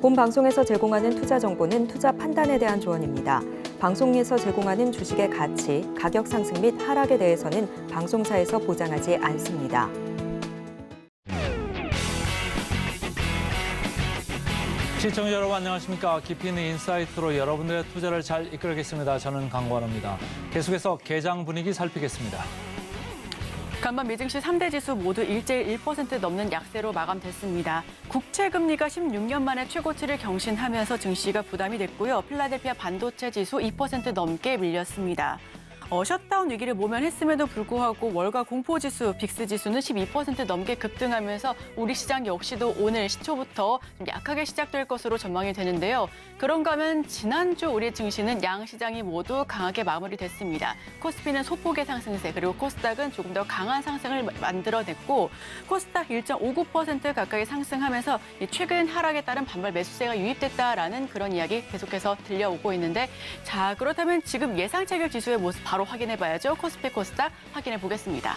본 방송에서 제공하는 투자 정보는 투자 판단에 대한 조언입니다. 방송에서 제공하는 주식의 가치, 가격 상승 및 하락에 대해서는 방송사에서 보장하지 않습니다. 시청자 여러분 안녕하십니까. 깊이 있는 인사이트로 여러분들의 투자를 잘 이끌겠습니다. 저는 강관우입니다. 계속해서 개장 분위기 살피겠습니다. 간밤 미증시 3대 지수 모두 일제일 1% 넘는 약세로 마감됐습니다. 국채금리가 16년 만에 최고치를 경신하면서 증시가 부담이 됐고요. 필라델피아 반도체 지수 2% 넘게 밀렸습니다. 셧다운 위기를 모면했음에도 불구하고 월가 공포지수, 빅스지수는 12% 넘게 급등하면서 우리 시장 역시도 오늘 시초부터 좀 약하게 시작될 것으로 전망이 되는데요. 그런가 하면 지난주 우리 증시는 양 시장이 모두 강하게 마무리됐습니다. 코스피는 소폭의 상승세, 그리고 코스닥은 조금 더 강한 상승을 만들어냈고 코스닥 1.59% 가까이 상승하면서 최근 하락에 따른 반발 매수세가 유입됐다라는 그런 이야기 계속해서 들려오고 있는데 자, 그렇다면 지금 예상 체결 지수의 모습 바로 확인해봐야죠. 코스피 코스닥 확인해 보겠습니다.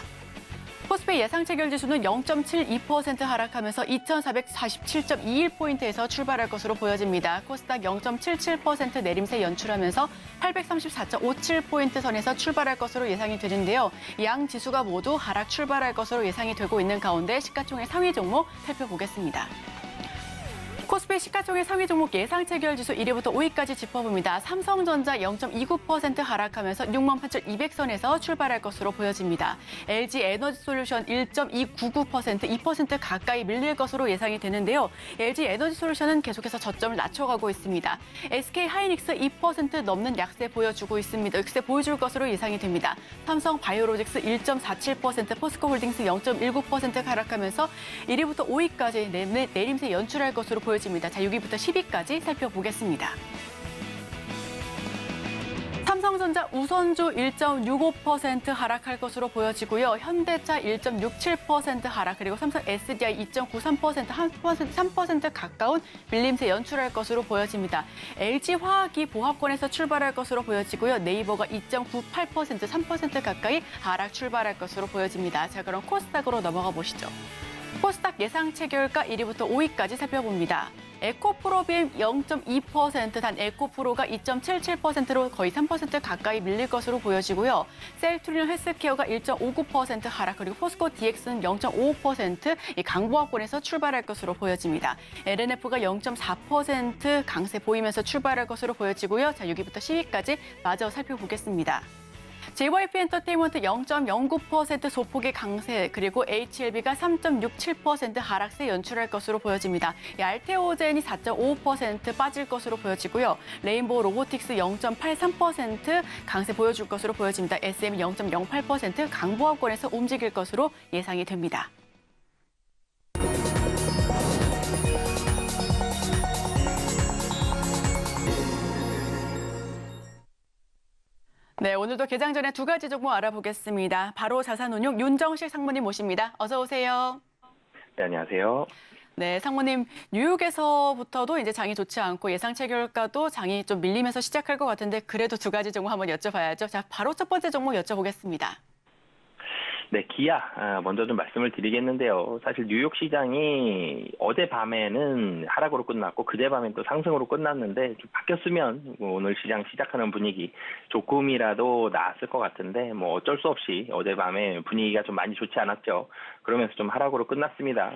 코스피 예상 체결 지수는 0.72% 하락하면서 2,447.21포인트에서 출발할 것으로 보여집니다. 코스닥 0.77% 내림세 연출하면서 834.57포인트 선에서 출발할 것으로 예상이 되는데요. 양 지수가 모두 하락 출발할 것으로 예상이 되고 있는 가운데 시가총액 상위 종목 살펴보겠습니다. 코스피 시가총액 상위 종목 예상 체결 지수 1위부터 5위까지 짚어봅니다. 삼성전자 0.29% 하락하면서 68,200선에서 출발할 것으로 보여집니다. LG 에너지솔루션 1.299%, 2% 가까이 밀릴 것으로 예상이 되는데요. LG 에너지솔루션은 계속해서 저점을 낮춰가고 있습니다. SK 하이닉스 2% 넘는 약세 보여주고 있습니다. 약세 보여줄 것으로 예상이 됩니다. 삼성 바이오로직스 1.47%, 포스코홀딩스 0.19% 하락하면서 1위부터 5위까지 내림세 연출할 것으로 보여집니다. 자, 6위부터 10위까지 살펴보겠습니다. 삼성전자 우선주 1.65% 하락할 것으로 보여지고요. 현대차 1.67% 하락, 그리고 삼성 SDI 2.93%, 3% 가까운 밀림세 연출할 것으로 보여집니다. LG화학이 보합권에서 출발할 것으로 보여지고요. 네이버가 2.98%, 3% 가까이 하락 출발할 것으로 보여집니다. 자, 그럼 코스닥으로 넘어가 보시죠. 코스닥 예상 체결가 1위부터 5위까지 살펴봅니다. 에코프로비엠 0.2%, 단 에코프로가 2.77%로 거의 3% 가까이 밀릴 것으로 보여지고요. 셀트리온 헬스케어가 1.59% 하락, 그리고 포스코 DX는 0.55% 강보합권에서 출발할 것으로 보여집니다. LNF가 0.4% 강세 보이면서 출발할 것으로 보여지고요. 자, 6위부터 10위까지 마저 살펴보겠습니다. JYP 엔터테인먼트 0.09% 소폭의 강세, 그리고 HLB가 3.67% 하락세 연출할 것으로 보여집니다. 알테오젠이 4.55% 빠질 것으로 보여지고요. 레인보우 로보틱스 0.83% 강세 보여줄 것으로 보여집니다. SM이 0.08% 강보합권에서 움직일 것으로 예상이 됩니다. 네, 오늘도 개장 전에 두 가지 종목 알아보겠습니다. 바로 자산운용 윤정식 상무님 모십니다. 어서 오세요. 네, 안녕하세요. 네, 상무님, 뉴욕에서부터도 이제 장이 좋지 않고 예상 체결가도 장이 좀 밀리면서 시작할 것 같은데 그래도 두 가지 종목 한번 여쭤봐야죠. 자, 바로 첫 번째 종목 여쭤보겠습니다. 네, 기아 먼저 좀 말씀을 드리겠는데요. 사실 뉴욕 시장이 어젯밤에는 하락으로 끝났고 그제밤엔 또 상승으로 끝났는데 좀 바뀌었으면 오늘 시장 시작하는 분위기 조금이라도 나았을 것 같은데 뭐 어쩔 수 없이 어젯밤에 분위기가 좀 많이 좋지 않았죠. 그러면서 좀 하락으로 끝났습니다.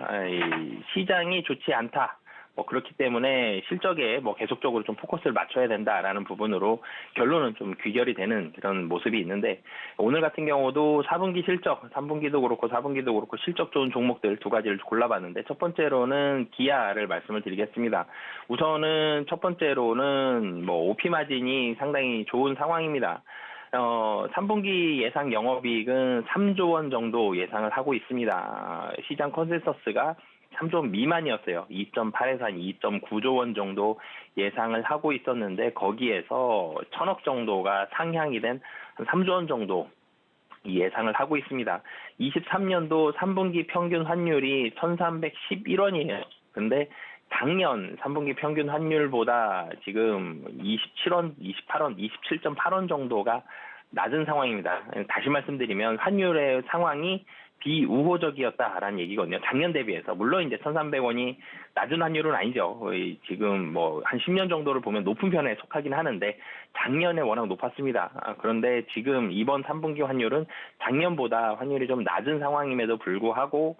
시장이 좋지 않다. 그렇기 때문에 실적에 계속적으로 좀 포커스를 맞춰야 된다라는 부분으로 결론은 좀 귀결이 되는 그런 모습이 있는데 오늘 같은 경우도 4분기 실적, 3분기도 그렇고 4분기도 그렇고 실적 좋은 종목들 두 가지를 골라봤는데 첫 번째로는 기아를 말씀을 드리겠습니다. 우선은 첫 번째로는 OP 마진이 상당히 좋은 상황입니다. 3분기 예상 영업이익은 3조 원 정도 예상을 하고 있습니다. 시장 컨센서스가 3조 원 미만이었어요. 2.8에서 한 2.9조 원 정도 예상을 하고 있었는데 거기에서 1,000억 정도가 상향이 된 한 3조 원 정도 예상을 하고 있습니다. 23년도 3분기 평균 환율이 1,311원이에요. 근데 작년 3분기 평균 환율보다 지금 27원, 28원, 27.8원 정도가 낮은 상황입니다. 다시 말씀드리면 환율의 상황이 비우호적이었다라는 얘기거든요. 작년 대비해서. 물론 이제 1,300원이 낮은 환율은 아니죠. 거의 지금 뭐 한 10년 정도를 보면 높은 편에 속하긴 하는데 작년에 워낙 높았습니다. 그런데 지금 이번 3분기 환율은 작년보다 환율이 좀 낮은 상황임에도 불구하고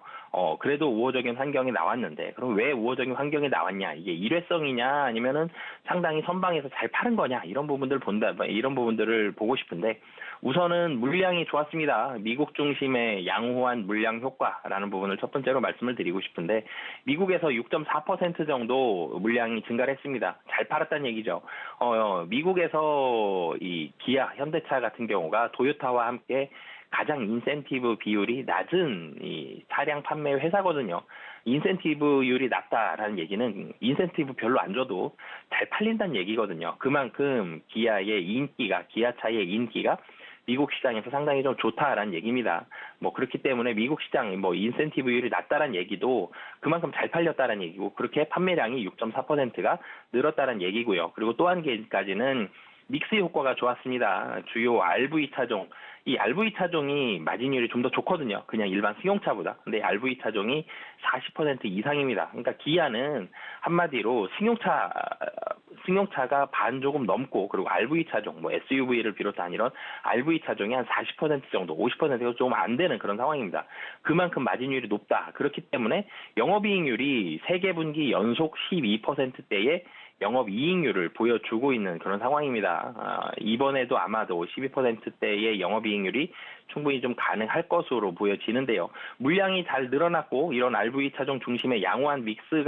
그래도 우호적인 환경이 나왔는데, 그럼 왜 우호적인 환경이 나왔냐? 이게 일회성이냐, 아니면은 상당히 선방에서 잘 파는 거냐? 이런 부분들을 보고 싶은데, 우선은 물량이 좋았습니다. 미국 중심의 양호한 물량 효과라는 부분을 첫 번째로 말씀을 드리고 싶은데, 미국에서 6.4% 정도 물량이 증가를 했습니다. 잘 팔았다는 얘기죠. 미국에서 이 기아, 현대차 같은 경우가 도요타와 함께 가장 인센티브 비율이 낮은 이 차량 판매 회사거든요. 인센티브율이 낮다라는 얘기는 인센티브 별로 안 줘도 잘 팔린다는 얘기거든요. 그만큼 기아차의 인기가 미국 시장에서 상당히 좀 좋다라는 얘기입니다. 뭐 그렇기 때문에 미국 시장 인센티브율이 낮다라는 얘기도 그만큼 잘 팔렸다라는 얘기고, 그렇게 판매량이 6.4%가 늘었다는 얘기고요. 그리고 또 한 개까지는 믹스 효과가 좋았습니다. 주요 RV 차종, 이 RV 차종이 마진율이 좀 더 좋거든요. 그냥 일반 승용차보다. 근데 RV 차종이 40% 이상입니다. 그러니까 기아는 한마디로 승용차가 반 조금 넘고, 그리고 RV 차종, SUV를 비롯한 이런 RV 차종이 한 40% 정도, 50%가 좀 안 되는 그런 상황입니다. 그만큼 마진율이 높다. 그렇기 때문에 영업이익률이 3개 분기 연속 12%대의 영업이익률을 보여주고 있는 그런 상황입니다. 이번에도 아마도 12%대의 영업이익률이 충분히 좀 가능할 것으로 보여지는데요. 물량이 잘 늘어났고, 이런 RV 차종 중심의 양호한 믹스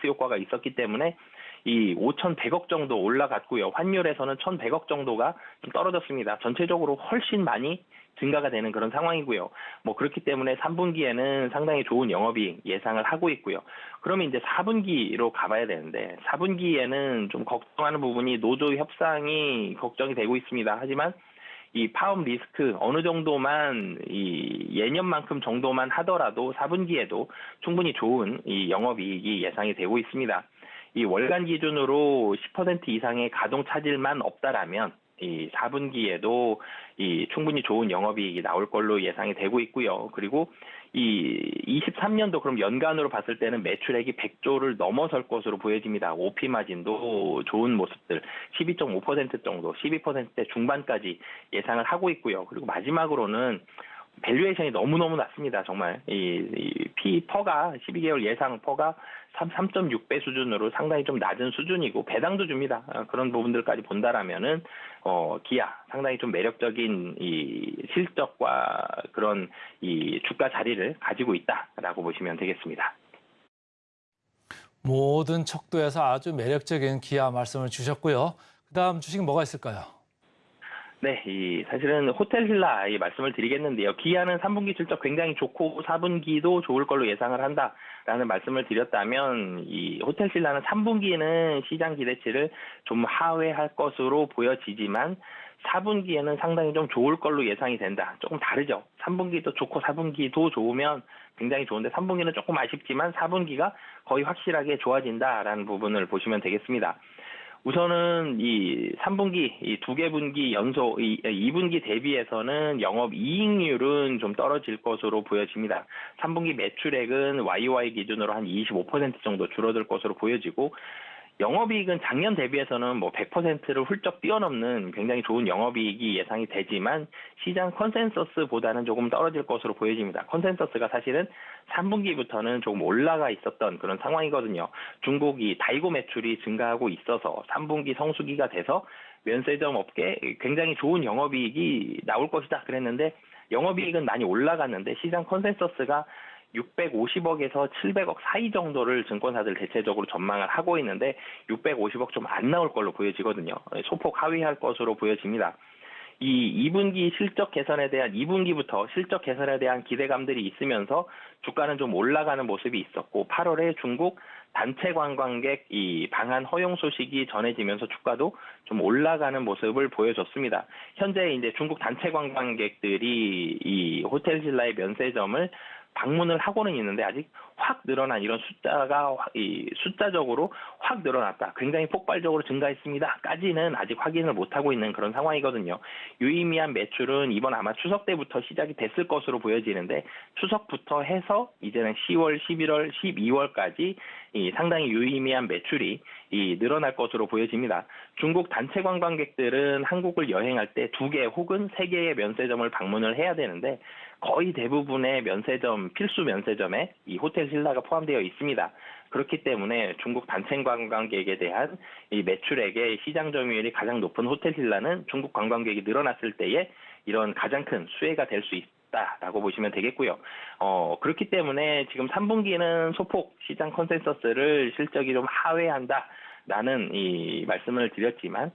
효과가 있었기 때문에 이 5,100억 정도 올라갔고요. 환율에서는 1,100억 정도가 좀 떨어졌습니다. 전체적으로 훨씬 많이 증가가 되는 그런 상황이고요. 그렇기 때문에 3분기에는 상당히 좋은 영업이익 예상을 하고 있고요. 그러면 이제 4분기로 가봐야 되는데, 4분기에는 좀 걱정하는 부분이 노조 협상이 걱정이 되고 있습니다. 하지만 이 파업 리스크 어느 정도만 예년만큼 정도만 하더라도 4분기에도 충분히 좋은 이 영업이익이 예상이 되고 있습니다. 이 월간 기준으로 10% 이상의 가동 차질만 없다라면 이 4분기에도 충분히 좋은 영업이익이 나올 걸로 예상이 되고 있고요. 그리고 이 23년도 그럼 연간으로 봤을 때는 매출액이 100조를 넘어설 것으로 보여집니다. OP 마진도 좋은 모습들 12.5% 정도, 12%대 중반까지 예상을 하고 있고요. 그리고 마지막으로는 밸류에이션이 너무너무 낮습니다. 정말 퍼가 12개월 예상 퍼가 3.6배 수준으로 상당히 좀 낮은 수준이고, 배당도 줍니다. 그런 부분들까지 본다라면은 기아 상당히 좀 매력적인 이 실적과 그런 이 주가 자리를 가지고 있다라고 보시면 되겠습니다. 모든 척도에서 아주 매력적인 기아 말씀을 주셨고요. 그다음 주식 뭐가 있을까요? 네, 사실은 호텔신라 말씀을 드리겠는데요. 기아는 3분기 실적 굉장히 좋고 4분기도 좋을 걸로 예상을 한다라는 말씀을 드렸다면, 이 호텔신라는 3분기에는 시장 기대치를 좀 하회할 것으로 보여지지만 4분기에는 상당히 좀 좋을 걸로 예상이 된다. 조금 다르죠. 3분기도 좋고 4분기도 좋으면 굉장히 좋은데 3분기는 조금 아쉽지만 4분기가 거의 확실하게 좋아진다라는 부분을 보시면 되겠습니다. 우선은 이 3분기, 이 2개 분기 연속, 2분기 대비해서는 영업이익률은 좀 떨어질 것으로 보여집니다. 3분기 매출액은 YOY 기준으로 한 25% 정도 줄어들 것으로 보여지고, 영업이익은 작년 대비해서는 100%를 훌쩍 뛰어넘는 굉장히 좋은 영업이익이 예상이 되지만 시장 컨센서스보다는 조금 떨어질 것으로 보여집니다. 컨센서스가 사실은 3분기부터는 조금 올라가 있었던 그런 상황이거든요. 중국이 다이고 매출이 증가하고 있어서 3분기 성수기가 돼서 면세점 업계에 굉장히 좋은 영업이익이 나올 것이다 그랬는데, 영업이익은 많이 올라갔는데 시장 컨센서스가 650억에서 700억 사이 정도를 증권사들 대체적으로 전망을 하고 있는데 650억 좀 안 나올 걸로 보여지거든요. 소폭 하회할 것으로 보여집니다. 이 2분기 실적 개선에 대한 2분기부터 실적 개선에 대한 기대감들이 있으면서 주가는 좀 올라가는 모습이 있었고, 8월에 중국 단체 관광객 이 방한 허용 소식이 전해지면서 주가도 좀 올라가는 모습을 보여줬습니다. 현재 이제 중국 단체 관광객들이 이 호텔신라의 면세점을 방문을 하고는 있는데 아직 확 늘어난 이런 숫자가 숫자적으로 확 늘어났다. 굉장히 폭발적으로 증가했습니다.까지는 아직 확인을 못하고 있는 그런 상황이거든요. 유의미한 매출은 이번 아마 추석 때부터 시작이 됐을 것으로 보여지는데 추석부터 해서 이제는 10월, 11월, 12월까지 상당히 유의미한 매출이 늘어날 것으로 보여집니다. 중국 단체 관광객들은 한국을 여행할 때 2개 혹은 3개의 면세점을 방문을 해야 되는데 거의 대부분의 면세점, 필수 면세점에 이 호텔 신라가 포함되어 있습니다. 그렇기 때문에 중국 단체 관광객에 대한 이 매출액의 시장 점유율이 가장 높은 호텔 신라는 중국 관광객이 늘어났을 때에 이런 가장 큰 수혜가 될 수 있다라고 보시면 되겠고요. 그렇기 때문에 지금 3분기는 소폭 시장 컨센서스를 실적이 좀 하회한다라는 이 말씀을 드렸지만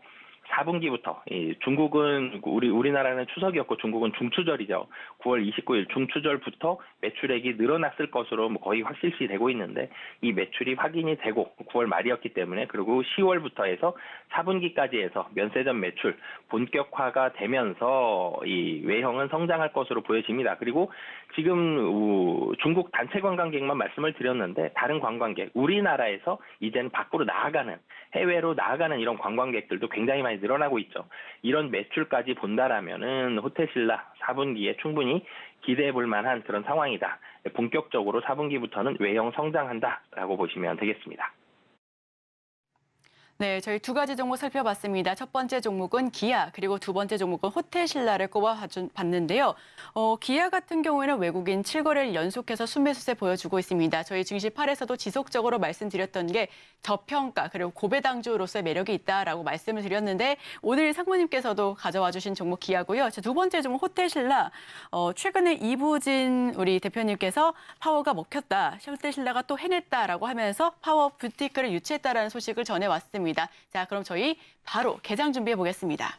4분기부터 중국은 우리나라는 추석이었고 중국은 중추절이죠. 9월 29일 중추절부터 매출액이 늘어났을 것으로 거의 확실시 되고 있는데 이 매출이 확인이 되고 9월 말이었기 때문에 그리고 10월부터 해서 4분기까지 해서 면세점 매출 본격화가 되면서 이 외형은 성장할 것으로 보여집니다. 그리고 지금 중국 단체 관광객만 말씀을 드렸는데 다른 관광객, 우리나라에서 이제는 밖으로 나아가는 해외로 나아가는 이런 관광객들도 굉장히 많이 늘어나고 있죠. 이런 매출까지 본다라면은 호텔 신라 4분기에 충분히 기대해 볼 만한 그런 상황이다. 본격적으로 4분기부터는 외형 성장한다라고 보시면 되겠습니다. 네, 저희 2가지 종목 살펴봤습니다. 첫 번째 종목은 기아, 그리고 두 번째 종목은 호텔 신라를 꼽아봤는데요. 기아 같은 경우에는 외국인 7거래를 연속해서 순매수세 보여주고 있습니다. 저희 증시 8에서도 지속적으로 말씀드렸던 게 저평가, 그리고 고배당주로서의 매력이 있다라고 말씀을 드렸는데 오늘 상무님께서도 가져와 주신 종목 기아고요. 두 번째 종목 호텔 신라, 최근에 이부진 우리 대표님께서 파워가 먹혔다, 호텔 신라가 또 해냈다라고 하면서 파워 부티크를 유치했다라는 소식을 전해왔습니다. 자, 그럼 저희 바로 개장 준비해 보겠습니다.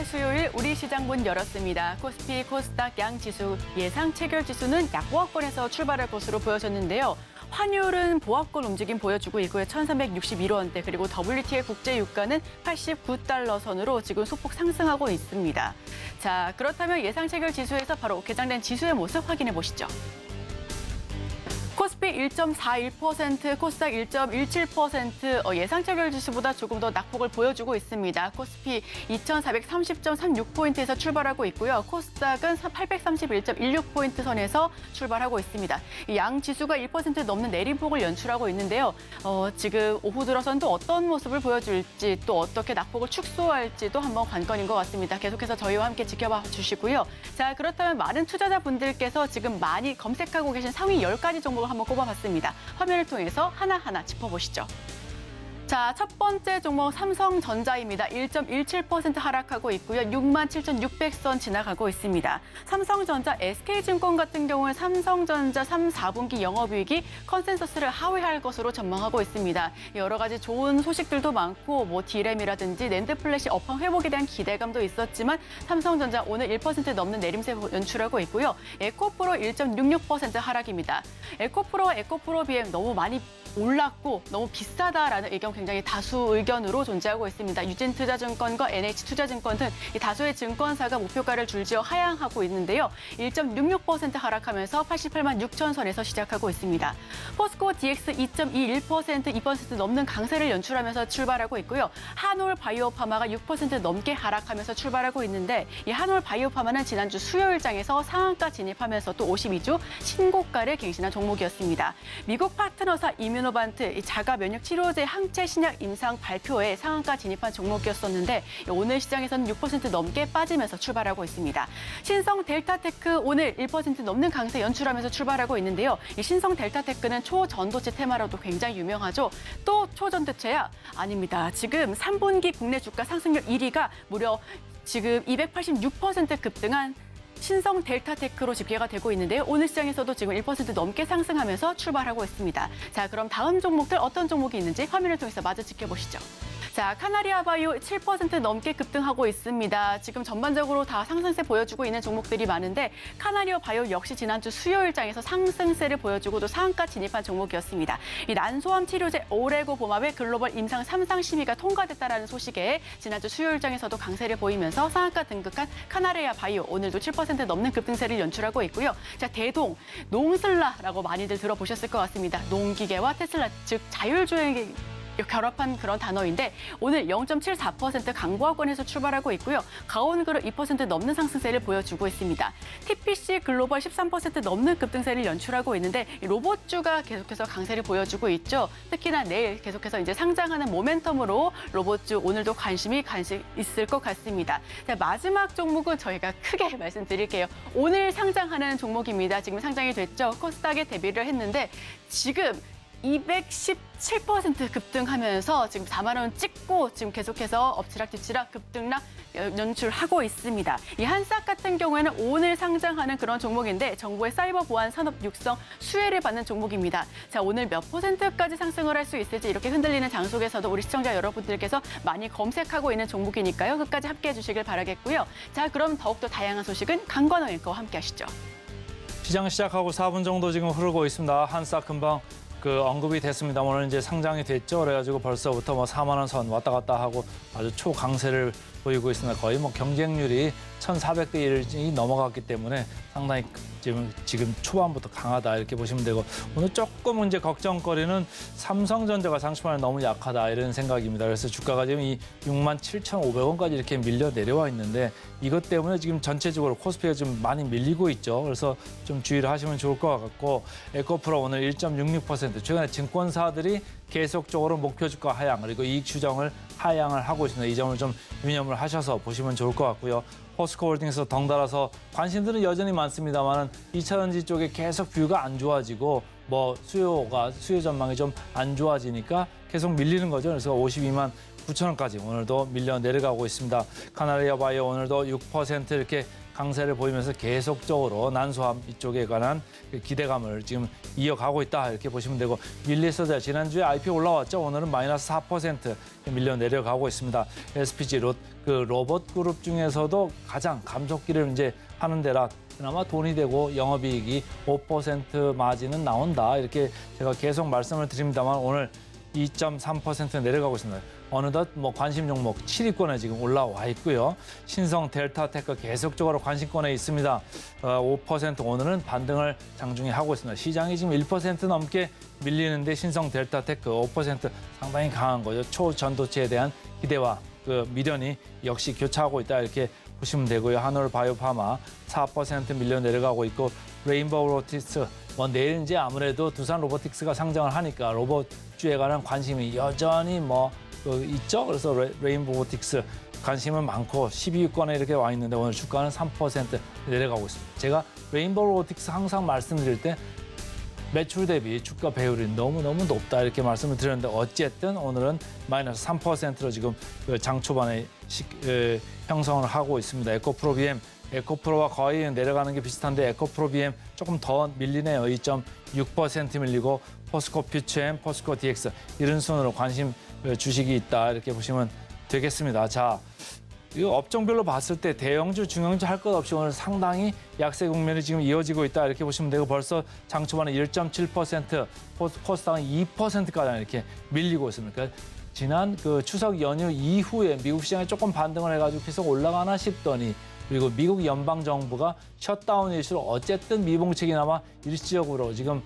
수요일 우리 시장 문 열었습니다. 코스피, 코스닥 양 지수 예상 체결 지수는 약보합권에서 출발할 것으로 보여졌는데요. 환율은 보합권 움직임 보여주고 있고요. 1,361원대, 그리고 WTI 국제 유가는 89달러 선으로 지금 소폭 상승하고 있습니다. 자, 그렇다면 예상 체결 지수에서 바로 개장된 지수의 모습 확인해 보시죠. 코스피 1.41%, 코스닥 1.17% 예상 체결 지수보다 조금 더 낙폭을 보여주고 있습니다. 코스피 2,430.36포인트에서 출발하고 있고요. 코스닥은 831.16포인트 선에서 출발하고 있습니다. 양 지수가 1% 넘는 내림폭을 연출하고 있는데요. 지금 오후 들어서는 또 어떤 모습을 보여줄지, 또 어떻게 낙폭을 축소할지도 한번 관건인 것 같습니다. 계속해서 저희와 함께 지켜봐 주시고요. 자, 그렇다면 많은 투자자분들께서 지금 많이 검색하고 계신 상위 10가지 종목을 한번 꼽아봤습니다. 화면을 통해서 하나하나 짚어보시죠. 자, 첫 번째 종목 삼성전자입니다. 1.17% 하락하고 있고요. 67,600선 지나가고 있습니다. 삼성전자, SK증권 같은 경우는 삼성전자 3, 4분기 영업이익이 컨센서스를 하회할 것으로 전망하고 있습니다. 여러 가지 좋은 소식들도 많고 D램이라든지 낸드 플래시 업황 회복에 대한 기대감도 있었지만 삼성전자 오늘 1% 넘는 내림세 연출하고 있고요. 에코프로 1.66% 하락입니다. 에코프로와 에코프로 BM 너무 많이 올랐고 너무 비싸다라는 의견 굉장히 다수 의견으로 존재하고 있습니다. 유진투자증권과 NH투자증권 등 이 다수의 증권사가 목표가를 줄지어 하향하고 있는데요. 1.66% 하락하면서 88만 6천 선에서 시작하고 있습니다. 포스코 DX 2.21%, 2% 넘는 강세를 연출하면서 출발하고 있고요. 한올 바이오파마가 6% 넘게 하락하면서 출발하고 있는데 이 한올 바이오파마는 지난주 수요일장에서 상한가 진입하면서 또 52주 신고가를 갱신한 종목이었습니다. 미국 파트너사 이뮤노반트 이 자가 면역 치료제 항체 신약 임상 발표에 상한가 진입한 종목이었었는데 오늘 시장에서는 6% 넘게 빠지면서 출발하고 있습니다. 신성 델타테크 오늘 1% 넘는 강세 연출하면서 출발하고 있는데요. 이 신성 델타테크는 초전도체 테마로도 굉장히 유명하죠. 또 초전도체야? 아닙니다. 지금 3분기 국내 주가 상승률 1위가 무려 지금 286% 급등한 신성 델타테크로 집계가 되고 있는데요. 오늘 시장에서도 지금 1% 넘게 상승하면서 출발하고 있습니다. 자, 그럼 다음 종목들 어떤 종목이 있는지 화면을 통해서 마저 지켜보시죠. 자, 카나리아 바이오 7% 넘게 급등하고 있습니다. 지금 전반적으로 다 상승세 보여주고 있는 종목들이 많은데 카나리아 바이오 역시 지난주 수요일장에서 상승세를 보여주고 또 상한가 진입한 종목이었습니다. 이 난소암 치료제 오레고봄압의 글로벌 임상 3상 심의가 통과됐다라는 소식에 지난주 수요일장에서도 강세를 보이면서 상한가 등극한 카나리아 바이오 오늘도 7% 넘는 급등세를 연출하고 있고요. 자, 대동, 농슬라라고 많이들 들어보셨을 것 같습니다. 농기계와 테슬라, 즉 자율주행 결합한 그런 단어인데 오늘 0.74% 강보합권에서 출발하고 있고요. 가온그룹 2% 넘는 상승세를 보여주고 있습니다. TPC 글로벌 13% 넘는 급등세를 연출하고 있는데 로봇주가 계속해서 강세를 보여주고 있죠. 특히나 내일 계속해서 이제 상장하는 모멘텀으로 로봇주 오늘도 관심이 있을 것 같습니다. 자, 마지막 종목은 저희가 크게 말씀드릴게요. 오늘 상장하는 종목입니다. 지금 상장이 됐죠. 코스닥에 데뷔를 했는데 지금 217% 급등하면서 지금 4만 원 찍고 지금 계속해서 엎치락뒤치락 급등락 연출하고 있습니다. 이 한싹 같은 경우에는 오늘 상장하는 그런 종목인데 정부의 사이버 보안 산업 육성 수혜를 받는 종목입니다. 자, 오늘 몇 %까지 상승을 할 수 있을지 이렇게 흔들리는 장 속에서도 우리 시청자 여러분들께서 많이 검색하고 있는 종목이니까요. 끝까지 함께해 주시길 바라겠고요. 자, 그럼 더욱더 다양한 소식은 강관호 앵커와 함께 하시죠. 시장 시작하고 4분 정도 지금 흐르고 있습니다. 한싹 금방 언급이 됐습니다. 오늘 이제 상장이 됐죠. 그래가지고 벌써부터 4만 원 선 왔다 갔다 하고 아주 초강세를 보이고 있습니다. 거의 경쟁률이 1,400대 1이 넘어갔기 때문에 상당히 지금 초반부터 강하다 이렇게 보시면 되고 오늘 조금 이제 걱정거리는 삼성전자가 장초반에 너무 약하다 이런 생각입니다. 그래서 주가가 지금 이 67,500원까지 이렇게 밀려 내려와 있는데 이것 때문에 지금 전체적으로 코스피가 좀 많이 밀리고 있죠. 그래서 좀 주의를 하시면 좋을 것 같고 에코프로 오늘 1.66% 최근에 증권사들이 계속적으로 목표 주가 하향 그리고 이익 추정을 하향을 하고 있습니다. 이 점을 좀 유념을 하셔서 보시면 좋을 것 같고요. 포스코홀딩스 덩달아서 관심들은 여전히 많습니다만 2차전지 쪽에 계속 뷰가 안 좋아지고 수요 전망이 좀 안 좋아지니까 계속 밀리는 거죠. 그래서 52만 9천원까지 오늘도 밀려 내려가고 있습니다. 카나리아 바이오 오늘도 6% 이렇게 강세를 보이면서 계속적으로 난소암 이쪽에 관한 기대감을 지금 이어가고 있다 이렇게 보시면 되고 윌리스자 지난주에 IPO 올라왔죠. 오늘은 마이너스 4% 밀려 내려가고 있습니다. SPG 로봇 그룹 중에서도 가장 감속기를 이제 하는 데라 그나마 돈이 되고 영업이익이 5% 마진은 나온다 이렇게 제가 계속 말씀을 드립니다만 오늘 2.3% 내려가고 있습니다. 어느덧 관심 종목 7위권에 지금 올라와 있고요. 신성 델타테크 계속적으로 관심권에 있습니다. 5% 오늘은 반등을 장중에 하고 있습니다. 시장이 지금 1% 넘게 밀리는데 신성 델타테크 5% 상당히 강한 거죠. 초전도체에 대한 기대와 미련이 역시 교차하고 있다 이렇게 보시면 되고요. 한올 바이오파마 4% 밀려 내려가고 있고 레인보우 로보틱스 내일 이제 아무래도 두산 로보틱스가 상장을 하니까 로봇주에 관한 관심이 여전히 있죠. 그래서 레인보우 로보틱스 관심은 많고 12위권에 이렇게 와 있는데 오늘 주가는 3% 내려가고 있습니다. 제가 레인보우 로보틱스 항상 말씀드릴 때 매출 대비 주가 배율이 너무너무 높다 이렇게 말씀을 드렸는데 어쨌든 오늘은 마이너스 3%로 지금 장 초반에 형성을 하고 있습니다. 에코프로 BM, 에코프로와 거의 내려가는 게 비슷한데 에코프로 BM 조금 더 밀리네요. 2.6% 밀리고 포스코 퓨처엠, 포스코 DX 이런 순으로 관심 주식이 있다 이렇게 보시면 되겠습니다. 자, 이 업종별로 봤을 때 대형주, 중형주 할 것 없이 오늘 상당히 약세 국면이 지금 이어지고 있다 이렇게 보시면 되고 벌써 장 초반에 1.7%, 코스닥은 2%까지 이렇게 밀리고 있습니다. 그러니까 지난 추석 연휴 이후에 미국 시장이 조금 반등을 해가지고 계속 올라가나 싶더니 그리고 미국 연방 정부가 셧다운 이슈로 어쨌든 미봉책이나마 일시적으로 지금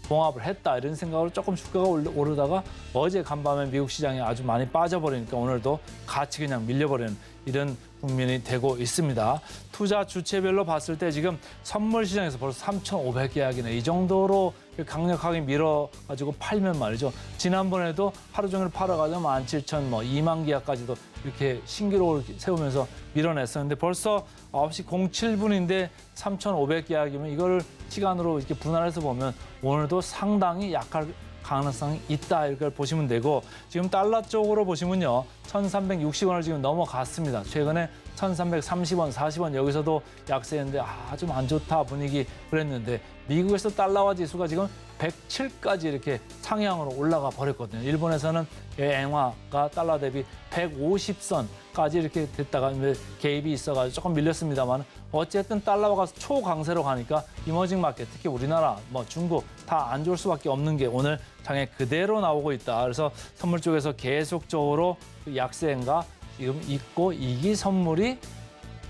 봉합을 했다 이런 생각으로 조금 주가가 오르다가 어제 간밤에 미국 시장이 아주 많이 빠져버리니까 오늘도 같이 그냥 밀려버리는 이런 국면이 되고 있습니다. 투자 주체별로 봤을 때 지금 선물 시장에서 벌써 3,500계약이네. 이 정도로 강력하게 밀어가지고 팔면 말이죠. 지난번에도 하루 종일 팔아가지고 17,000, 2만 계약까지도 이렇게 신기록을 세우면서 밀어냈었는데 벌써 9시 07분인데 3,500계약이면 이걸 시간으로 이렇게 분할해서 보면 오늘도 상당히 약할 가능성이 있다 이걸 보시면 되고 지금 달러 쪽으로 보시면요. 1,360원을 지금 넘어갔습니다. 최근에 1330원, 40원 여기서도 약세인데 좀 안 좋다 분위기 그랬는데 미국에서 달러화 지수가 지금 107까지 이렇게 상향으로 올라가 버렸거든요. 일본에서는 엔화가 달러 대비 150선까지 이렇게 됐다가 개입이 있어가지고 조금 밀렸습니다만 어쨌든 달러가 초강세로 가니까 이머징 마켓, 특히 우리나라, 중국 다 안 좋을 수밖에 없는 게 오늘 장에 그대로 나오고 있다. 그래서 선물 쪽에서 계속적으로 약세인가 지금 있고 이기 선물이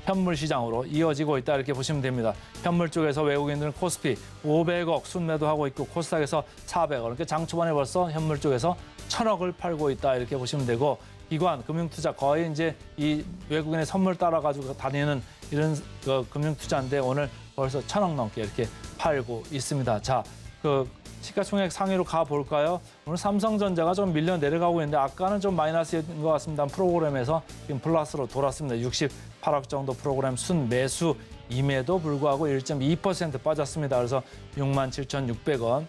현물 시장으로 이어지고 있다 이렇게 보시면 됩니다. 현물 쪽에서 외국인들은 코스피 500억 순매도하고 있고 코스닥에서 400억. 그러니까 장 초반에 벌써 현물 쪽에서 1000억을 팔고 있다 이렇게 보시면 되고 기관, 금융투자 거의 이제 이 외국인의 선물 따라가지고 다니는 이런 금융투자인데 오늘 벌써 1000억 넘게 이렇게 팔고 있습니다. 자, 시가총액 상위로 가볼까요? 오늘 삼성전자가 좀 밀려 내려가고 있는데 아까는 좀 마이너스인 것 같습니다. 프로그램에서 지금 플러스로 돌았습니다. 68억 정도 프로그램 순매수임에도 불구하고 1.2% 빠졌습니다. 그래서 67,600원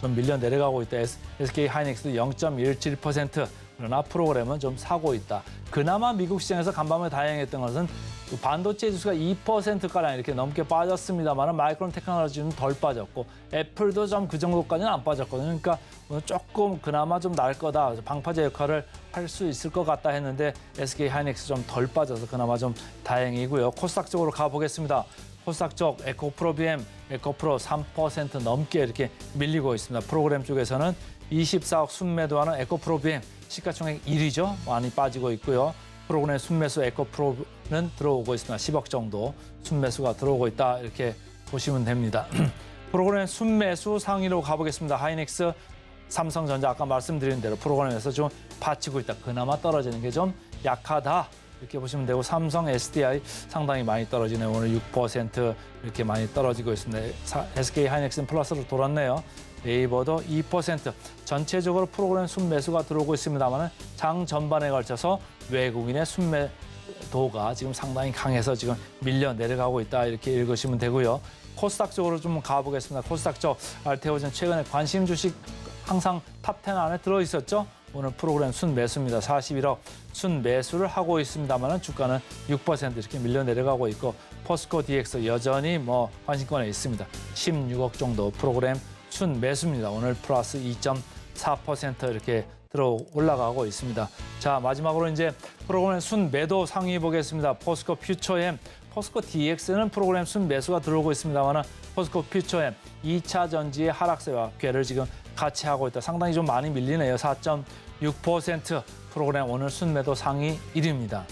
좀 밀려 내려가고 있다. SK 하이닉스도 0.17%. 그러나 프로그램은 좀 사고 있다. 그나마 미국 시장에서 간밤에 다행했던 것은 반도체 지수가 2%가량 이렇게 넘게 빠졌습니다만 마이크론 테크놀로지는 덜 빠졌고 애플도 좀 그 정도까지는 안 빠졌거든요. 그러니까 조금 그나마 좀 나을 거다. 방파제 역할을 할 수 있을 것 같다 했는데 SK 하이닉스 좀 덜 빠져서 그나마 좀 다행이고요. 코스닥 쪽으로 가보겠습니다. 코스닥 쪽 에코프로 BM, 에코프로 3% 넘게 이렇게 밀리고 있습니다. 프로그램 쪽에서는 24억 순매도하는 에코프로 BM 시가총액 1위죠. 많이 빠지고 있고요. 프로그램 순매수 에코프로는 들어오고 있습니다. 10억 정도 순매수가 들어오고 있다 이렇게 보시면 됩니다. 프로그램 순매수 상위로 가보겠습니다. 하이닉스, 삼성전자 아까 말씀드린 대로 프로그램에서 좀 받치고 있다. 그나마 떨어지는 게 좀 약하다. 이렇게 보시면 되고 삼성, SDI 상당히 많이 떨어지네요. 오늘 6% 이렇게 많이 떨어지고 있습니다. SK 하이닉스는 플러스로 돌았네요. 네이버도 2%. 전체적으로 프로그램 순매수가 들어오고 있습니다만 장 전반에 걸쳐서 외국인의 순매도가 지금 상당히 강해서 지금 밀려 내려가고 있다. 이렇게 읽으시면 되고요. 코스닥 쪽으로 좀 가보겠습니다. 코스닥 쪽 알테오젠 최근에 관심 주식 항상 탑10 안에 들어있었죠. 오늘 프로그램 순매수입니다. 41억 순매수를 하고 있습니다만 주가는 6% 이렇게 밀려 내려가고 있고 포스코 DX 여전히 관심권에 있습니다. 16억 정도 프로그램 순매수입니다. 오늘 플러스 2.4% 이렇게 올라가고 있습니다. 자, 마지막으로 이제 프로그램 순매도 상위 보겠습니다. 포스코 퓨처엠, 포스코 DX는 프로그램 순매수가 들어오고 있습니다만 포스코 퓨처엠 2차 전지의 하락세와 궤를 지금 같이 하고 있다. 상당히 좀 많이 밀리네요. 4.6% 프로그램 오늘 순매도 상위 1위입니다.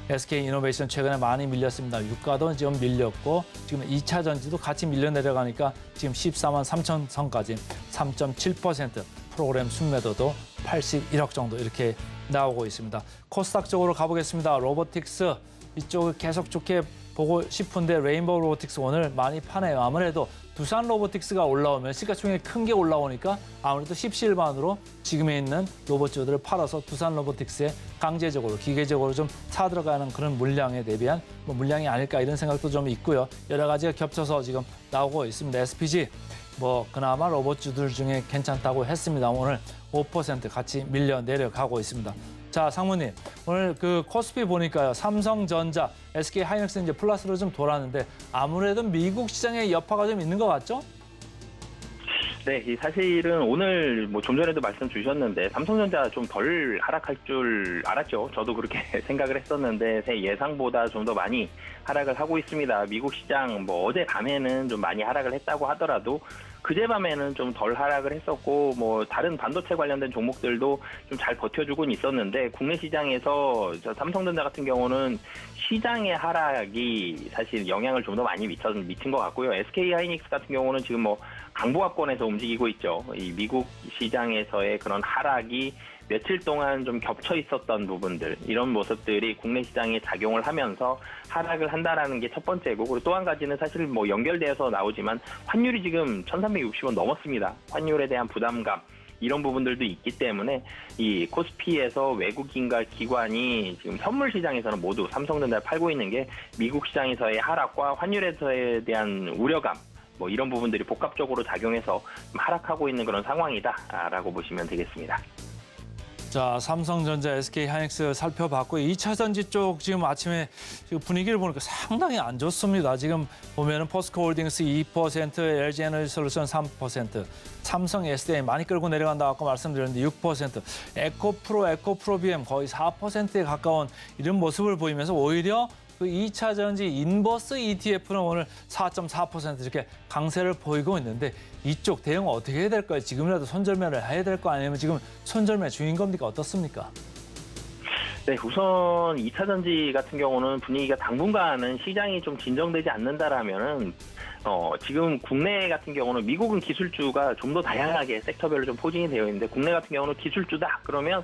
SK 이노베이션 최근에 많이 밀렸습니다. 유가도 지금 밀렸고 지금 2차 전지도 같이 밀려 내려가니까 지금 14만 3천 선까지 3.7% 프로그램 순매도도 81억 정도 이렇게 나오고 있습니다. 코스닥 쪽으로 가보겠습니다. 로보틱스 이쪽을 계속 좋게 보고 싶은데 레인보우 로보틱스 오늘 많이 파네요. 아무래도 두산 로보틱스가 올라오면 시가총액이 큰 게 올라오니까 아무래도 십시일반으로 지금에 있는 로봇주들을 팔아서 두산 로보틱스에 강제적으로 기계적으로 좀 사들어가는 그런 물량에 대비한 물량이 아닐까 이런 생각도 좀 있고요. 여러 가지가 겹쳐서 지금 나오고 있습니다. SPG 그나마 로봇주들 중에 괜찮다고 했습니다. 오늘 5% 같이 밀려 내려가고 있습니다. 자, 상무님, 오늘 코스피 보니까요. 삼성전자, SK 하이닉스 이제 플러스로 좀 돌았는데 아무래도 미국 시장의 여파가 좀 있는 것 같죠? 네, 사실은 오늘 좀 전에도 말씀 주셨는데 삼성전자 좀 덜 하락할 줄 알았죠. 저도 그렇게 생각을 했었는데 제 예상보다 좀 더 많이 하락을 하고 있습니다. 미국 시장 어제 밤에는 좀 많이 하락을 했다고 하더라도 그제밤에는 좀 덜 하락을 했었고 다른 반도체 관련된 종목들도 좀 잘 버텨주곤 있었는데 국내 시장에서 삼성전자 같은 경우는 시장의 하락이 사실 영향을 좀 더 많이 미친 것 같고요. SK 하이닉스 같은 경우는 지금 강보합권에서 움직이고 있죠. 이 미국 시장에서의 그런 하락이 며칠 동안 좀 겹쳐 있었던 부분들, 이런 모습들이 국내 시장에 작용을 하면서 하락을 한다라는 게 첫 번째고, 그리고 또 한 가지는 사실 연결되어서 나오지만 환율이 지금 1,360원 넘었습니다. 환율에 대한 부담감, 이런 부분들도 있기 때문에 이 코스피에서 외국인과 기관이 지금 선물 시장에서는 모두 삼성전자를 팔고 있는 게 미국 시장에서의 하락과 환율에 대한 우려감, 이런 부분들이 복합적으로 작용해서 하락하고 있는 그런 상황이다라고 보시면 되겠습니다. 자, 삼성전자, SK하이닉스 살펴봤고 2차 전지 쪽 지금 아침에 지금 분위기를 보니까 상당히 안 좋습니다. 지금 보면은 포스코홀딩스 2%, LG에너지솔루션 3%, 삼성 SDI 많이 끌고 내려간다고 아까 말씀드렸는데 6%, 에코프로비엠 거의 4%에 가까운 이런 모습을 보이면서 오히려 그 2차 전지 인버스 ETF는 오늘 4.4% 이렇게 강세를 보이고 있는데 이쪽 대응 어떻게 해야 될까요? 지금이라도 손절매를 해야 될 거 아니면 지금 손절매 중인 겁니까? 어떻습니까? 네, 우선 2차 전지 같은 경우는 분위기가 당분간은 시장이 좀 진정되지 않는다라면은 지금 국내 같은 경우는 미국은 기술주가 좀 더 다양하게 섹터별로 좀 포진이 되어 있는데 국내 같은 경우는 기술주다 그러면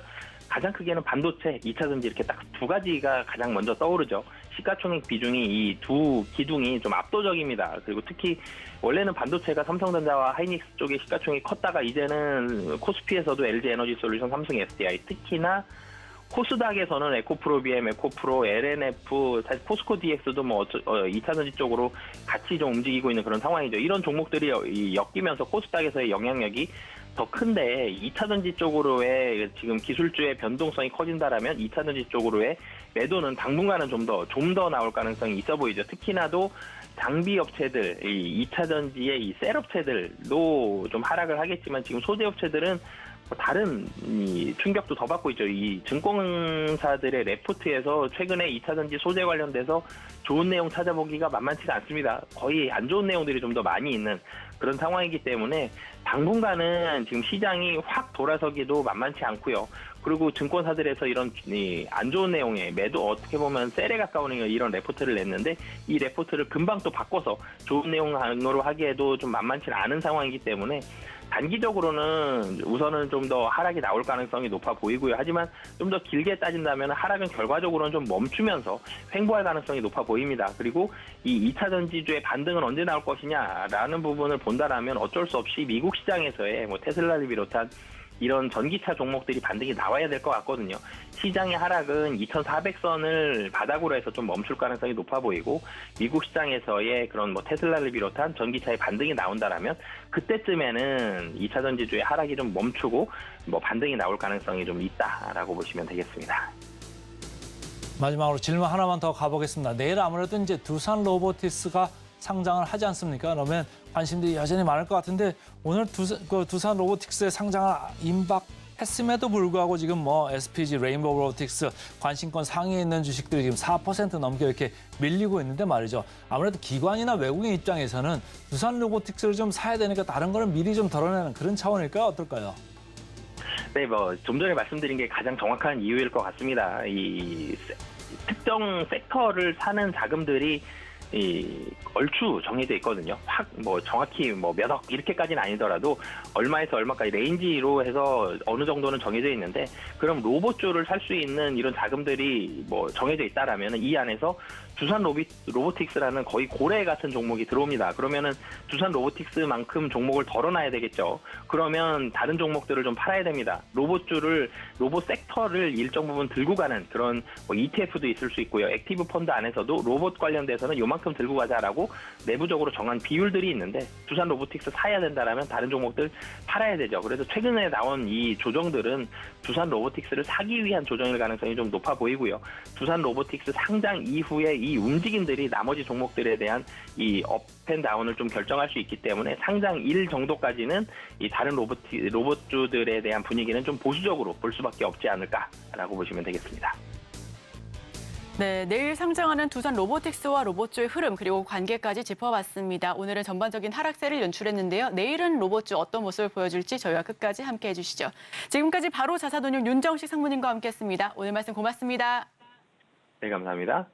가장 크게는 반도체, 2차 전지 이렇게 딱 두 가지가 가장 먼저 떠오르죠. 시가총액 비중이 이 두 기둥이 좀 압도적입니다. 그리고 특히 원래는 반도체가 삼성전자와 하이닉스 쪽의 시가총액이 컸다가 이제는 코스피에서도 LG에너지솔루션, 삼성 SDI, 특히나 코스닥에서는 에코프로비엠, 에코프로, LNF, 사실 포스코 DX도 2차 전지 쪽으로 같이 좀 움직이고 있는 그런 상황이죠. 이런 종목들이 엮이면서 코스닥에서의 영향력이 더 큰데 2차 전지 쪽으로의 지금 기술주의 변동성이 커진다라면 2차 전지 쪽으로의 매도는 당분간은 좀 더 나올 가능성이 있어 보이죠. 특히나도 장비 업체들, 이 2차 전지의 이 셀 업체들도 좀 하락을 하겠지만 지금 소재 업체들은 다른 충격도 더 받고 있죠. 이 증권사들의 레포트에서 최근에 2차 전지 소재 관련돼서 좋은 내용 찾아보기가 만만치가 않습니다. 거의 안 좋은 내용들이 좀 더 많이 있는 그런 상황이기 때문에 당분간은 지금 시장이 확 돌아서기도 만만치 않고요. 그리고 증권사들에서 이런 안 좋은 내용의 매도 어떻게 보면 셀에 가까운 이런 레포트를 냈는데 이 레포트를 금방 또 바꿔서 좋은 내용으로 하기에도 좀 만만치 않은 상황이기 때문에 단기적으로는 우선은 좀 더 하락이 나올 가능성이 높아 보이고요. 하지만 좀 더 길게 따진다면 하락은 결과적으로는 좀 멈추면서 횡보할 가능성이 높아 보입니다. 그리고 이 2차 전지주의 반등은 언제 나올 것이냐라는 부분을 본다라면 어쩔 수 없이 미국 시장에서의 테슬라를 비롯한 이런 전기차 종목들이 반등이 나와야 될 것 같거든요. 시장의 하락은 2,400선을 바닥으로 해서 좀 멈출 가능성이 높아 보이고 미국 시장에서의 그런 테슬라를 비롯한 전기차의 반등이 나온다라면 그때쯤에는 2차 전지주의 하락이 좀 멈추고 반등이 나올 가능성이 좀 있다라고 보시면 되겠습니다. 마지막으로 질문 하나만 더 가보겠습니다. 내일 아무래도 이제 두산 로보틱스가 상장을 하지 않습니까? 그러면 관심들이 여전히 많을 것 같은데 오늘 두산 로보틱스의 상장을 임박했음에도 불구하고 지금 SPG, 레인보우 로보틱스 관심권 상위에 있는 주식들이 지금 4% 넘게 이렇게 밀리고 있는데 말이죠. 아무래도 기관이나 외국인 입장에서는 두산 로보틱스를 좀 사야 되니까 다른 거는 미리 좀 덜어내는 그런 차원일까요? 어떨까요? 네, 좀 전에 말씀드린 게 가장 정확한 이유일 것 같습니다. 이 특정 섹터를 사는 자금들이 얼추 정해져 있거든요. 정확히 몇 억 이렇게까지는 아니더라도 얼마에서 얼마까지 레인지로 해서 어느 정도는 정해져 있는데 그럼 로봇주를 살 수 있는 이런 자금들이 정해져 있다라면 이 안에서 두산 로보틱스라는 거의 고래 같은 종목이 들어옵니다. 그러면은 두산 로보틱스만큼 종목을 덜어놔야 되겠죠. 그러면 다른 종목들을 좀 팔아야 됩니다. 로봇 섹터를 일정 부분 들고 가는 그런 ETF도 있을 수 있고요. 액티브 펀드 안에서도 로봇 관련돼서는 요만큼 들고 가자라고 내부적으로 정한 비율들이 있는데 두산 로보틱스 사야 된다라면 다른 종목들 팔아야 되죠. 그래서 최근에 나온 이 조정들은 두산 로보틱스를 사기 위한 조정일 가능성이 좀 높아 보이고요. 두산 로보틱스 상장 이후에 이 움직임들이 나머지 종목들에 대한 이 업앤다운을 좀 결정할 수 있기 때문에 상장 일 정도까지는 이 다른 로봇주들에 대한 분위기는 좀 보수적으로 볼 수밖에 없지 않을까라고 보시면 되겠습니다. 네, 내일 상장하는 두산 로보틱스와 로봇주의 흐름 그리고 관계까지 짚어봤습니다. 오늘은 전반적인 하락세를 연출했는데요. 내일은 로봇주 어떤 모습을 보여줄지 저희와 끝까지 함께해 주시죠. 지금까지 바로 자사돈용 윤정식 상무님과 함께했습니다. 오늘 말씀 고맙습니다. 네, 감사합니다.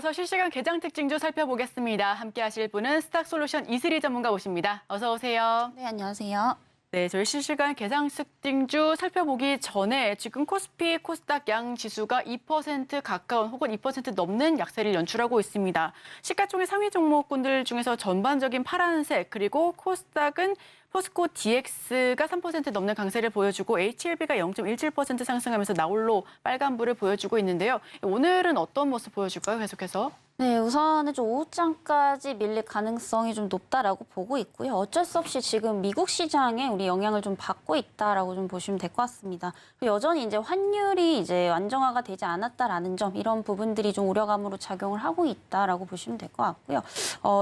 이어서 실시간 개장 특징주 살펴보겠습니다. 함께 하실 분은 스탁솔루션 이슬희 전문가 모십니다. 어서 오세요. 네, 안녕하세요. 네, 저희 실시간 개장 특징주 살펴보기 전에 지금 코스피, 코스닥 양 지수가 2% 가까운 혹은 2% 넘는 약세를 연출하고 있습니다. 시가총액 상위 종목군들 중에서 전반적인 파란색, 그리고 코스닥은 포스코 DX가 3% 넘는 강세를 보여주고 HLB가 0.17% 상승하면서 나홀로 빨간불을 보여주고 있는데요. 오늘은 어떤 모습 보여줄까요? 계속해서. 네, 우선은 좀 오후장까지 밀릴 가능성이 좀 높다라고 보고 있고요. 어쩔 수 없이 지금 미국 시장에 우리 영향을 좀 받고 있다라고 좀 보시면 될 것 같습니다. 여전히 이제 환율이 이제 안정화가 되지 않았다라는 점, 이런 부분들이 좀 우려감으로 작용을 하고 있다라고 보시면 될 것 같고요.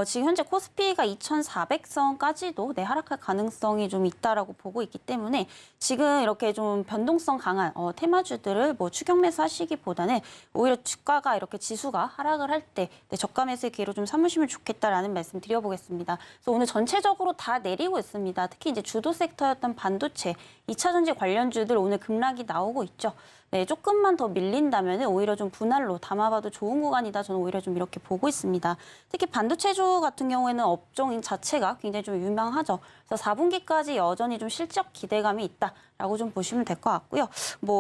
지금 현재 코스피가 2,400선까지도 하락할 가능성이 좀 있다라고 보고 있기 때문에 지금 이렇게 좀 변동성 강한 테마주들을 추격 매수하시기보다는 오히려 주가가 이렇게 지수가 하락을 할 때 저가 매수의 기회로 좀 삼으시면 좋겠다라는 말씀 드려보겠습니다. 그래서 오늘 전체적으로 다 내리고 있습니다. 특히 이제 주도 섹터였던 반도체, 2차 전지 관련주들 오늘 급락이 나오고 있죠. 네, 조금만 더 밀린다면 오히려 좀 분할로 담아봐도 좋은 구간이다. 저는 오히려 좀 이렇게 보고 있습니다. 특히 반도체주 같은 경우에는 업종 자체가 굉장히 좀 유망하죠. 그래서 4분기까지 여전히 좀 실적 기대감이 있다라고 좀 보시면 될 것 같고요.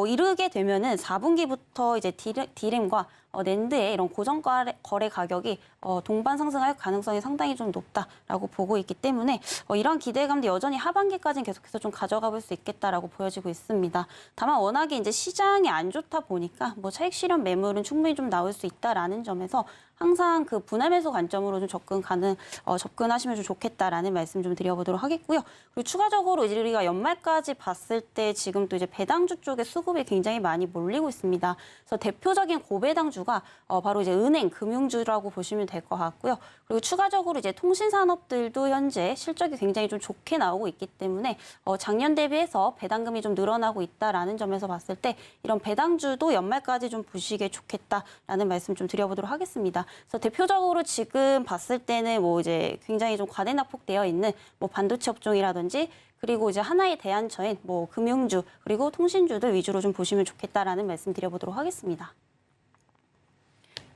이르게 되면은 4분기부터 이제 디램과 낸드의 이런 고정 거래 가격이 동반 상승할 가능성이 상당히 좀 높다라고 보고 있기 때문에 이런 기대감도 여전히 하반기까지는 계속해서 좀 가져가 볼 수 있겠다라고 보여지고 있습니다. 다만 워낙에 이제 시장이 안 좋다 보니까 차익 실현 매물은 충분히 좀 나올 수 있다라는 점에서 항상 그 분할 매수 관점으로 좀 접근하시면 좀 좋겠다라는 말씀 좀 드려보도록 하겠고요. 그리고 추가적으로 이제 우리가 연말까지 봤을 때 지금 또 이제 배당주 쪽에 수급이 굉장히 많이 몰리고 있습니다. 그래서 대표적인 고배당주가 바로 이제 은행, 금융주라고 보시면 될 것 같고요. 그리고 추가적으로 이제 통신산업들도 현재 실적이 굉장히 좀 좋게 나오고 있기 때문에 작년 대비해서 배당금이 좀 늘어나고 있다라는 점에서 봤을 때 이런 배당주도 연말까지 좀 보시기에 좋겠다라는 말씀 좀 드려보도록 하겠습니다. 그래서 대표적으로 지금 봤을 때는 이제 굉장히 좀 과대납폭되어 있는 반도체 업종이라든지 그리고 이제 하나의 대안처인 금융주 그리고 통신주들 위주로 좀 보시면 좋겠다라는 말씀 드려보도록 하겠습니다.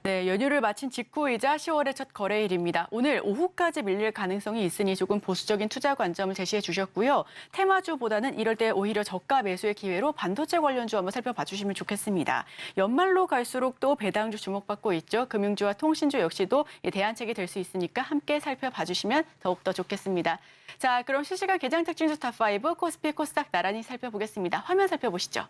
네, 연휴를 마친 직후이자 10월의 첫 거래일입니다. 오늘 오후까지 밀릴 가능성이 있으니 조금 보수적인 투자 관점을 제시해 주셨고요. 테마주보다는 이럴 때 오히려 저가 매수의 기회로 반도체 관련주 한번 살펴봐 주시면 좋겠습니다. 연말로 갈수록 또 배당주 주목받고 있죠. 금융주와 통신주 역시도 대안책이 될 수 있으니까 함께 살펴봐 주시면 더욱더 좋겠습니다. 자, 그럼 실시간 개장 특징주 탑5 코스피, 코스닥 나란히 살펴보겠습니다. 화면 살펴보시죠.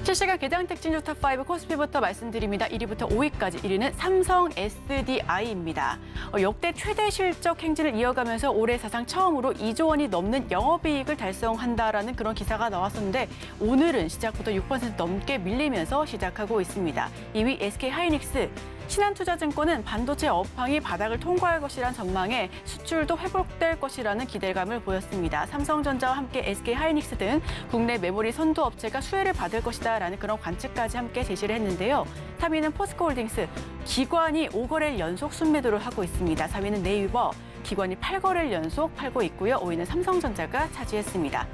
실시간 개장 특징주 탑5 코스피부터 말씀드립니다. 1위부터 5위까지 1위는 삼성 SDI입니다. 역대 최대 실적 행진을 이어가면서 올해 사상 처음으로 2조 원이 넘는 영업이익을 달성한다라는 그런 기사가 나왔었는데 오늘은 시작부터 6% 넘게 밀리면서 시작하고 있습니다. 2위 SK하이닉스. 신한투자증권은 반도체 업황이 바닥을 통과할 것이란 전망에 수출도 회복될 것이라는 기대감을 보였습니다. 삼성전자와 함께 SK하이닉스 등 국내 메모리 선도 업체가 수혜를 받을 것이다라는 그런 관측까지 함께 제시를 했는데요. 3위는 포스코홀딩스, 기관이 5거래일 연속 순매도를 하고 있습니다. 4위는 네이버, 기관이 8거래일 연속 팔고 있고요. 5위는 삼성전자가 차지했습니다.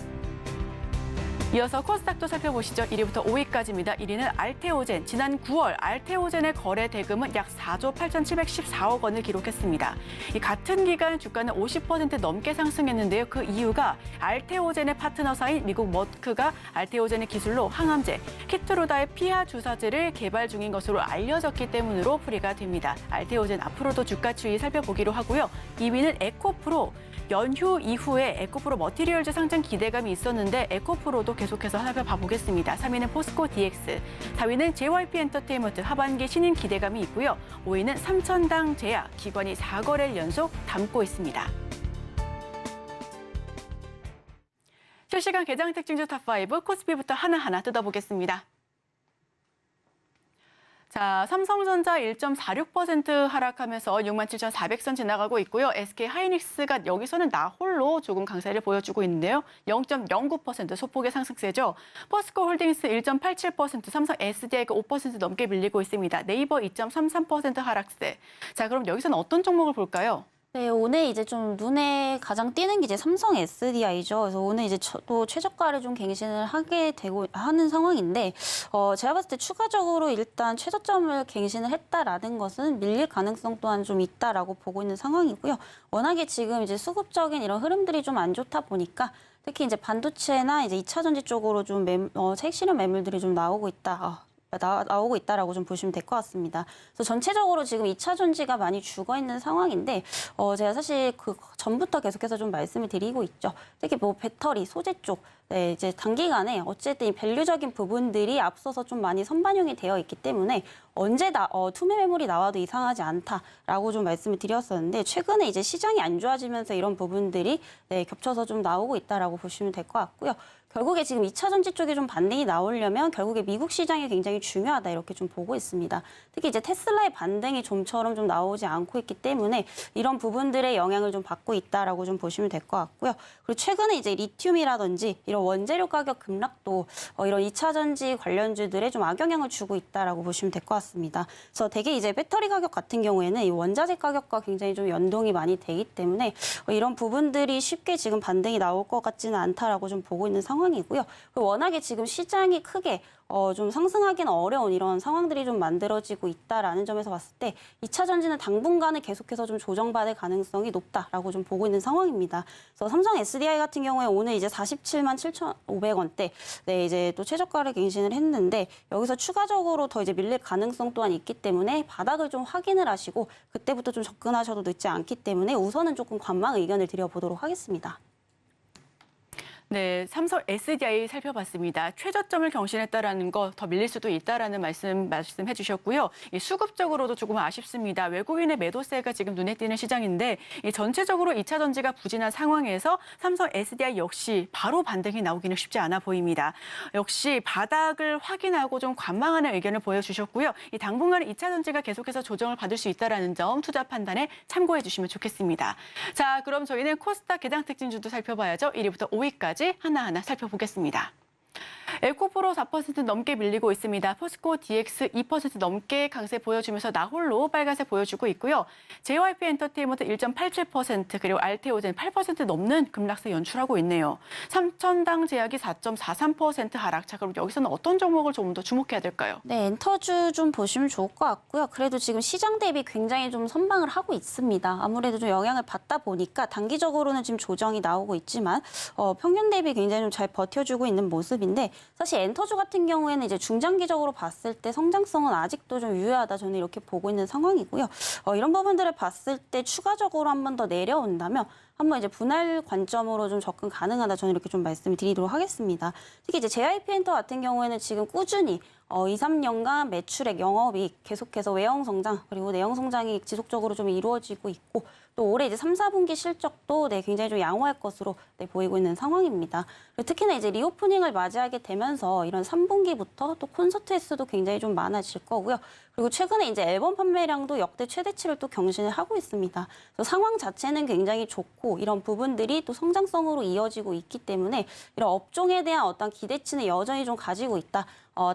이어서 코스닥도 살펴보시죠. 1위부터 5위까지입니다. 1위는 알테오젠. 지난 9월 알테오젠의 거래 대금은 약 4조 8,714억 원을 기록했습니다. 이 같은 기간 주가는 50% 넘게 상승했는데요. 그 이유가 알테오젠의 파트너사인 미국 머크가 알테오젠의 기술로 항암제, 키트로다의 피하 주사제를 개발 중인 것으로 알려졌기 때문으로 풀이가 됩니다. 알테오젠 앞으로도 주가 추이 살펴보기로 하고요. 2위는 에코프로. 연휴 이후에 에코프로 머티리얼즈 상장 기대감이 있었는데 에코프로도 계속해서 살펴봐 보겠습니다. 3위는 포스코 DX, 4위는 JYP 엔터테인먼트 하반기 신인 기대감이 있고요. 5위는 삼천당 제약, 기관이 4거래일 연속 담고 있습니다. 실시간 개장 특징주 탑5 코스피부터 하나하나 뜯어보겠습니다. 자, 삼성전자 1.46% 하락하면서 67,400선 지나가고 있고요. SK하이닉스가 여기서는 나홀로 조금 강세를 보여주고 있는데요. 0.09% 소폭의 상승세죠. 포스코홀딩스 1.87%, 삼성 SDI가 5% 넘게 밀리고 있습니다. 네이버 2.33% 하락세. 자, 그럼 여기서는 어떤 종목을 볼까요? 네, 오늘 이제 좀 눈에 가장 띄는 게 이제 삼성 SDI죠. 그래서 오늘 이제 또 최저가를 좀 갱신을 하는 상황인데, 제가 봤을 때 추가적으로 일단 최저점을 갱신을 했다라는 것은 밀릴 가능성 또한 좀 있다라고 보고 있는 상황이고요. 워낙에 지금 이제 수급적인 이런 흐름들이 좀 안 좋다 보니까 특히 이제 반도체나 이제 2차 전지 쪽으로 좀 핵실현 매물들이 좀 나오고 있다라고 좀 보시면 될 것 같습니다. 그래서 전체적으로 지금 2차 전지가 많이 죽어 있는 상황인데, 제가 사실 그 전부터 계속해서 좀 말씀을 드리고 있죠. 특히 뭐 배터리, 소재 쪽, 네, 이제 단기간에 어쨌든 이 밸류적인 부분들이 앞서서 좀 많이 선반영이 되어 있기 때문에 언제 투매 매물이 나와도 이상하지 않다라고 좀 말씀을 드렸었는데, 최근에 이제 시장이 안 좋아지면서 이런 부분들이 네, 겹쳐서 좀 나오고 있다라고 보시면 될 것 같고요. 결국에 지금 2차 전지 쪽에 좀 반등이 나오려면 결국에 미국 시장이 굉장히 중요하다 이렇게 좀 보고 있습니다. 특히 이제 테슬라의 반등이 좀처럼 좀 나오지 않고 있기 때문에 이런 부분들의 영향을 좀 받고 있다라고 좀 보시면 될 것 같고요. 그리고 최근에 이제 리튬이라든지 이런 원재료 가격 급락도 이런 2차 전지 관련주들에 좀 악영향을 주고 있다라고 보시면 될 것 같습니다. 그래서 되게 이제 배터리 가격 같은 경우에는 이 원자재 가격과 굉장히 좀 연동이 많이 되기 때문에 이런 부분들이 쉽게 지금 반등이 나올 것 같지는 않다라고 좀 보고 있는 상황이고요. 그리고 워낙에 지금 시장이 크게 좀 상승하기는 어려운 이런 상황들이 좀 만들어지고 있다라는 점에서 봤을 때 2차 전지는 당분간은 계속해서 좀 조정받을 가능성이 높다라고 좀 보고 있는 상황입니다. 그래서 삼성 SDI 같은 경우에 오늘 이제 47만 7,500원대 네, 이제 또 최저가를 갱신을 했는데 여기서 추가적으로 더 이제 밀릴 가능성 또한 있기 때문에 바닥을 좀 확인을 하시고 그때부터 좀 접근하셔도 늦지 않기 때문에 우선은 조금 관망 의견을 드려보도록 하겠습니다. 네, 삼성 SDI 살펴봤습니다. 최저점을 경신했다라는 거 더 밀릴 수도 있다라는 말씀해 주셨고요. 이 수급적으로도 조금 아쉽습니다. 외국인의 매도세가 지금 눈에 띄는 시장인데 이 전체적으로 2차 전지가 부진한 상황에서 삼성 SDI 역시 바로 반등이 나오기는 쉽지 않아 보입니다. 역시 바닥을 확인하고 좀 관망하는 의견을 보여주셨고요. 이 당분간은 2차 전지가 계속해서 조정을 받을 수 있다라는 점 투자 판단에 참고해 주시면 좋겠습니다. 자, 그럼 저희는 코스닥 개당 특징주도 살펴봐야죠. 1위부터 5위까지 하나하나 살펴보겠습니다. 에코프로 4% 넘게 밀리고 있습니다. 포스코 DX 2% 넘게 강세 보여주면서 나홀로 빨간색 보여주고 있고요. JYP 엔터테인먼트 1.87% 그리고 알테오젠 8% 넘는 급락세 연출하고 있네요. 삼천당 제약이 4.43% 하락. 자, 그럼 여기서는 어떤 종목을 좀 더 주목해야 될까요? 네, 엔터주 좀 보시면 좋을 것 같고요. 그래도 지금 시장 대비 굉장히 좀 선방을 하고 있습니다. 아무래도 좀 영향을 받다 보니까 단기적으로는 지금 조정이 나오고 있지만 평균 대비 굉장히 좀 잘 버텨주고 있는 모습인데 사실 엔터주 같은 경우에는 이제 중장기적으로 봤을 때 성장성은 아직도 좀 유효하다 저는 이렇게 보고 있는 상황이고요. 이런 부분들을 봤을 때 추가적으로 한 번 더 내려온다면 한번 이제 분할 관점으로 좀 접근 가능하다 저는 이렇게 좀 말씀을 드리도록 하겠습니다. 특히 이제 JYP 엔터 같은 경우에는 지금 꾸준히 2, 3년간 매출액, 영업이익 계속해서 외형 성장 그리고 내형 성장이 지속적으로 좀 이루어지고 있고 또 올해 이제 3, 4분기 실적도 네, 굉장히 좀 양호할 것으로 네, 보이고 있는 상황입니다. 그리고 특히나 이제 리오프닝을 맞이하게 되면서 이런 3분기부터 또 콘서트 횟수도 굉장히 좀 많아질 거고요. 그리고 최근에 이제 앨범 판매량도 역대 최대치를 또 경신을 하고 있습니다. 그래서 상황 자체는 굉장히 좋고 이런 부분들이 또 성장성으로 이어지고 있기 때문에 이런 업종에 대한 어떤 기대치는 여전히 좀 가지고 있다.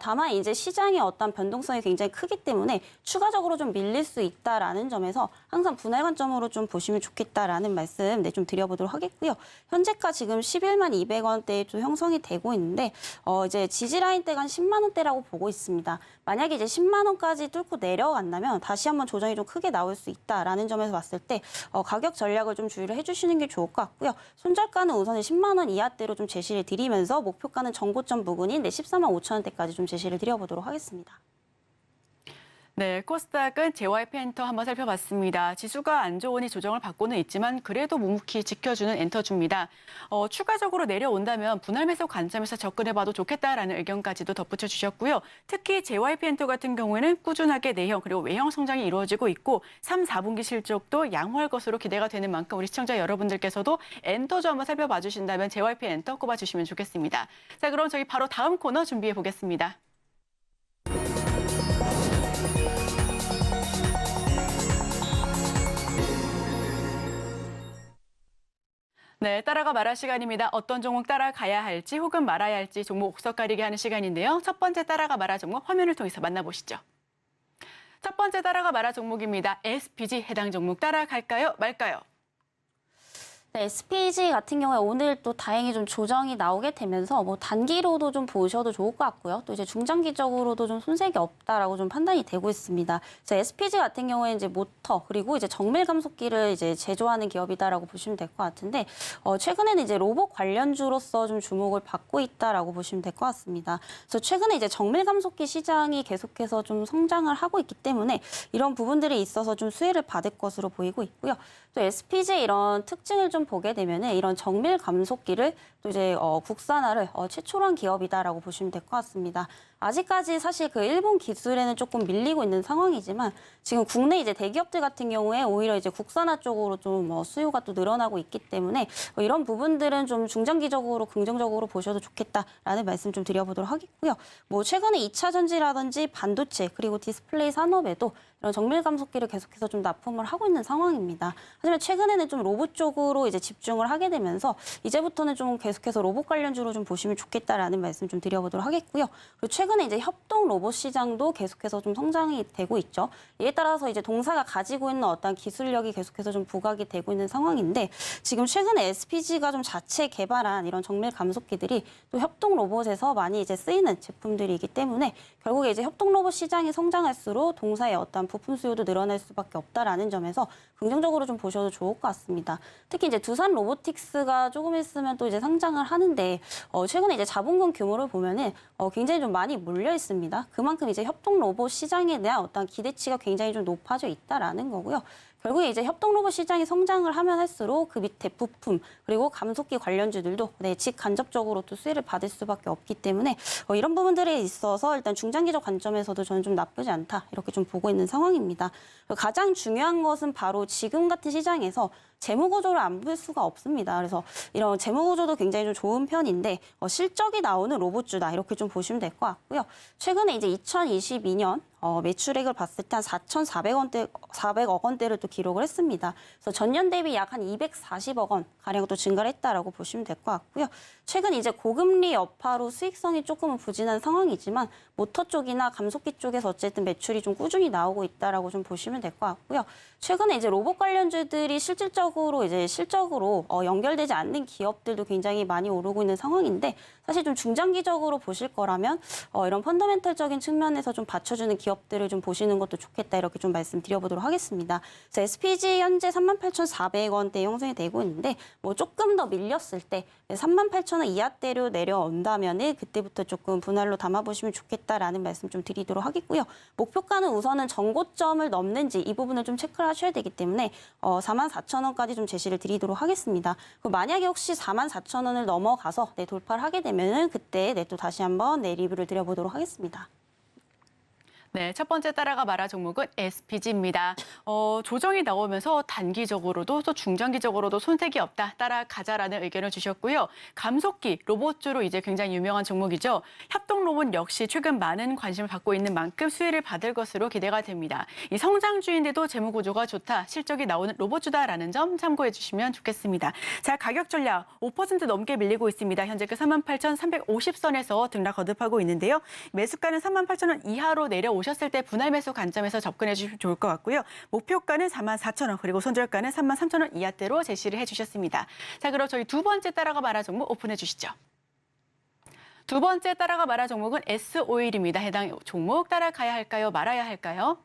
다만 이제 시장의 어떤 변동성이 굉장히 크기 때문에 추가적으로 좀 밀릴 수 있다라는 점에서 항상 분할 관점으로 좀 보시면 좋겠다라는 말씀 네, 좀 드려보도록 하겠고요. 현재가 지금 11만 200원대에 좀 형성이 되고 있는데 이제 지지라인대가 한 10만 원대라고 보고 있습니다. 만약에 이제 10만 원까지 뚫고 내려간다면 다시 한번 조정이 좀 크게 나올 수 있다라는 점에서 봤을 때 가격 전략을 좀 주의를 해주시는 게 좋을 것 같고요. 손절가는 우선은 10만 원 이하대로 좀 제시를 드리면서 목표가는 정고점 부근인 14만 5천 원대까지 좀 제시를 드려보도록 하겠습니다. 네, 코스닥은 JYP 엔터 한번 살펴봤습니다. 지수가 안 좋으니 조정을 받고는 있지만 그래도 묵묵히 지켜주는 엔터주입니다. 추가적으로 내려온다면 분할 매수 관점에서 접근해봐도 좋겠다라는 의견까지도 덧붙여 주셨고요. 특히 JYP 엔터 같은 경우에는 꾸준하게 내형 그리고 외형 성장이 이루어지고 있고 3, 4분기 실적도 양호할 것으로 기대가 되는 만큼 우리 시청자 여러분들께서도 엔터주 한번 살펴봐 주신다면 JYP 엔터 꼽아주시면 좋겠습니다. 자, 그럼 저희 바로 다음 코너 준비해 보겠습니다. 네, 따라가 말할 시간입니다. 어떤 종목 따라가야 할지 혹은 말아야 할지 종목 옥석 가리게 하는 시간인데요. 첫 번째 따라가 말할 종목 화면을 통해서 만나보시죠. 첫 번째 따라가 말할 종목입니다. SPG 해당 종목 따라갈까요? 말까요? 네, SPG 같은 경우에 오늘 또 다행히 좀 조정이 나오게 되면서 뭐 단기로도 좀 보셔도 좋을 것 같고요. 또 이제 중장기적으로도 좀 손색이 없다라고 좀 판단이 되고 있습니다. 그래서 SPG 같은 경우에 이제 모터 그리고 이제 정밀 감속기를 이제 제조하는 기업이다라고 보시면 될 것 같은데 최근에는 이제 로봇 관련주로서 좀 주목을 받고 있다라고 보시면 될 것 같습니다. 그래서 최근에 이제 정밀 감속기 시장이 계속해서 좀 성장을 하고 있기 때문에 이런 부분들이 있어서 좀 수혜를 받을 것으로 보이고 있고요. 또 SPG의 이런 특징을 좀 보게 되면은 이런 정밀 감속기를 또 이제 국산화를 최초로 한 기업이다라고 보시면 될 것 같습니다. 아직까지 사실 그 일본 기술에는 조금 밀리고 있는 상황이지만 지금 국내 이제 대기업들 같은 경우에 오히려 이제 국산화 쪽으로 좀 수요가 또 늘어나고 있기 때문에 이런 부분들은 좀 중장기적으로 긍정적으로 보셔도 좋겠다라는 말씀 좀 드려보도록 하겠고요. 뭐 최근에 2차 전지라든지 반도체 그리고 디스플레이 산업에도 이런 정밀 감속기를 계속해서 좀 납품을 하고 있는 상황입니다. 하지만 최근에는 좀 로봇 쪽으로 이제 집중을 하게 되면서 이제부터는 좀 계속해서 로봇 관련주로 좀 보시면 좋겠다라는 말씀 좀 드려보도록 하겠고요. 그리고 최근에 이제 협동 로봇 시장도 계속해서 좀 성장이 되고 있죠. 이에 따라서 이제 동사가 가지고 있는 어떤 기술력이 계속해서 좀 부각이 되고 있는 상황인데 지금 최근에 SPG가 좀 자체 개발한 이런 정밀 감속기들이 또 협동 로봇에서 많이 이제 쓰이는 제품들이기 때문에 결국에 이제 협동 로봇 시장이 성장할수록 동사의 어떤 부품 수요도 늘어날 수밖에 없다라는 점에서 긍정적으로 좀 보셔도 좋을 것 같습니다. 특히 이제 두산 로보틱스가 조금 있으면 또 이제 상장을 하는데 최근에 이제 자본금 규모를 보면은 굉장히 좀 많이 몰려 있습니다. 그만큼 이제 협동 로봇 시장에 대한 어떤 기대치가 굉장히 좀 높아져 있다라는 거고요. 결국에 이제 협동 로봇 시장이 성장을 하면 할수록 그 밑에 부품 그리고 감속기 관련주들도 직간접적으로 또 수혜를 받을 수밖에 없기 때문에 이런 부분들에 있어서 일단 중장기적 관점에서도 저는 좀 나쁘지 않다 이렇게 좀 보고 있는 상황입니다. 가장 중요한 것은 바로 지금 같은 시장에서 재무 구조를 안 볼 수가 없습니다. 그래서 이런 재무 구조도 굉장히 좀 좋은 편인데 실적이 나오는 로봇주다 이렇게 좀 보시면 될 것 같고요. 최근에 이제 2022년 매출액을 봤을 때 한 4,400억 원대를 또 기록을 했습니다. 그래서 전년 대비 약 한 240억 원 가량 또 증가를 했다라고 보시면 될 것 같고요. 최근 이제 고금리 여파로 수익성이 조금은 부진한 상황이지만 모터 쪽이나 감속기 쪽에서 어쨌든 매출이 좀 꾸준히 나오고 있다라고 좀 보시면 될 것 같고요. 최근에 이제 로봇 관련주들이 실질적으로 이제 실적으로 연결되지 않는 기업들도 굉장히 많이 오르고 있는 상황인데 사실 좀 중장기적으로 보실 거라면 이런 펀더멘털적인 측면에서 좀 받쳐주는 기업들을 좀 보시는 것도 좋겠다 이렇게 좀 말씀드려보도록 하겠습니다. 그래서 SPG 현재 38,400원대 형성이 되고 있는데 뭐 조금 더 밀렸을 때 38,000원 이하대로 내려온다면은 그때부터 조금 분할로 담아보시면 좋겠다라는 말씀 좀 드리도록 하겠고요. 목표가는 우선은 전고점을 넘는지 이 부분을 좀 체크를 하셔야 되기 때문에 44,000원까지 좀 제시를 드리도록 하겠습니다. 만약에 혹시 44,000원을 넘어가서 돌파를 하게 되면은 그때 또 다시 한번 리뷰를 드려보도록 하겠습니다. 네, 첫 번째 따라가 말할 종목은 SPG입니다. 조정이 나오면서 단기적으로도 또 중장기적으로도 손색이 없다, 따라가자라는 의견을 주셨고요. 감속기, 로봇주로 이제 굉장히 유명한 종목이죠. 협동 로봇 역시 최근 많은 관심을 받고 있는 만큼 수혜를 받을 것으로 기대가 됩니다. 이 성장주인데도 재무 구조가 좋다, 실적이 나오는 로봇주다라는 점 참고해 주시면 좋겠습니다. 자, 가격 전략 5% 넘게 밀리고 있습니다. 현재 그 38,350선에서 등락 거듭하고 있는데요. 매수가는 38,000원 이하로 오셨을 때 분할 매수 관점에서 접근해 주시면 좋을 것 같고요. 목표가는 44,000원 그리고 손절가는 33,000원 이하대로 제시를 해주셨습니다. 자, 그럼 저희 두 번째 따라가 말할 종목 오픈해 주시죠. 두 번째 따라가 말할 종목은 S오일입니다. 해당 종목 따라가야 할까요? 말아야 할까요?